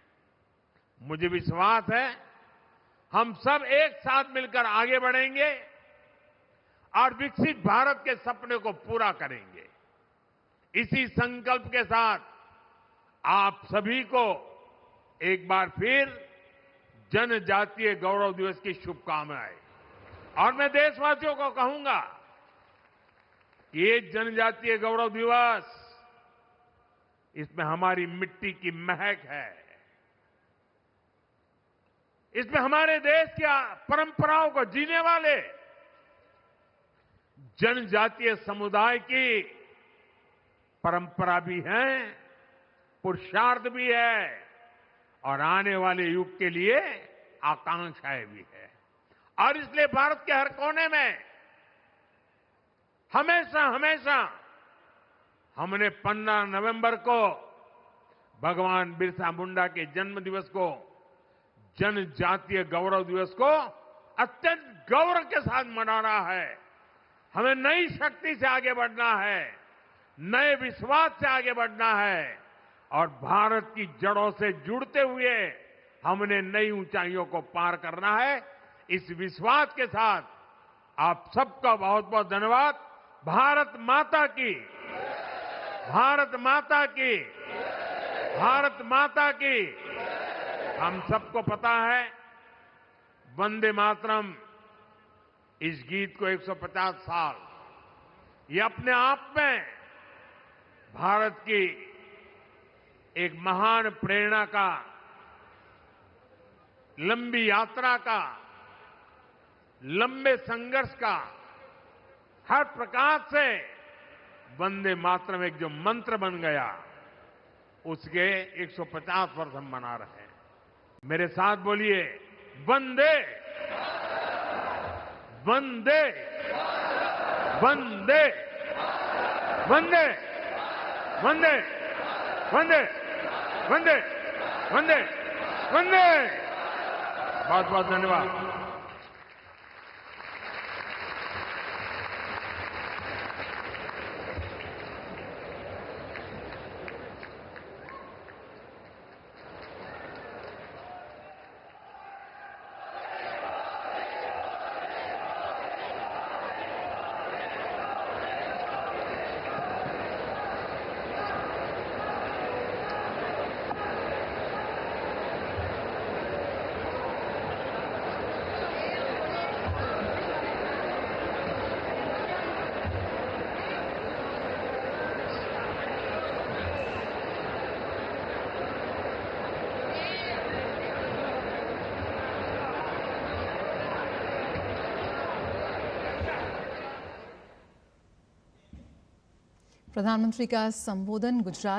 मुझे विश्वास है हम सब एक साथ मिलकर आगे बढ़ेंगे और विकसित भारत के सपने को पूरा करेंगे। इसी संकल्प के साथ आप सभी को एक बार फिर जनजातीय गौरव दिवस की शुभकामनाएं। और मैं देशवासियों को कहूंगा कि ये जनजातीय गौरव दिवस, इसमें हमारी मिट्टी की महक है, इसमें हमारे देश की परंपराओं को जीने वाले जनजातीय समुदाय की परंपरा भी है, पुरुषार्थ भी है और आने वाले युग के लिए आकांक्षाएं भी है। और इसलिए भारत के हर कोने में हमेशा हमेशा हमने 15 नवंबर को भगवान बिरसा मुंडा के जन्म दिवस को, जनजातीय गौरव दिवस को अत्यंत गौरव के साथ मनाना है। हमें नई शक्ति से आगे बढ़ना है, नए विश्वास से आगे बढ़ना है और भारत की जड़ों से जुड़ते हुए हमने नई ऊंचाइयों को पार करना है। इस विश्वास के साथ आप सबका बहुत बहुत धन्यवाद। भारत माता की, भारत माता की, भारत माता की। हम सबको पता है वंदे मातरम, इस गीत को 150 साल, ये अपने आप में भारत की एक महान प्रेरणा का, लंबी यात्रा का, लंबे संघर्ष का, हर प्रकार से वंदे मातरम एक जो मंत्र बन गया, उसके 150 वर्ष हम मना रहे हैं। मेरे साथ बोलिए, वंदे वंदे वंदे वंदे वंदे वंदे वंदे वंदे वंदे। बहुत बहुत धन्यवाद। प्रधानमंत्री का संबोधन गुजरात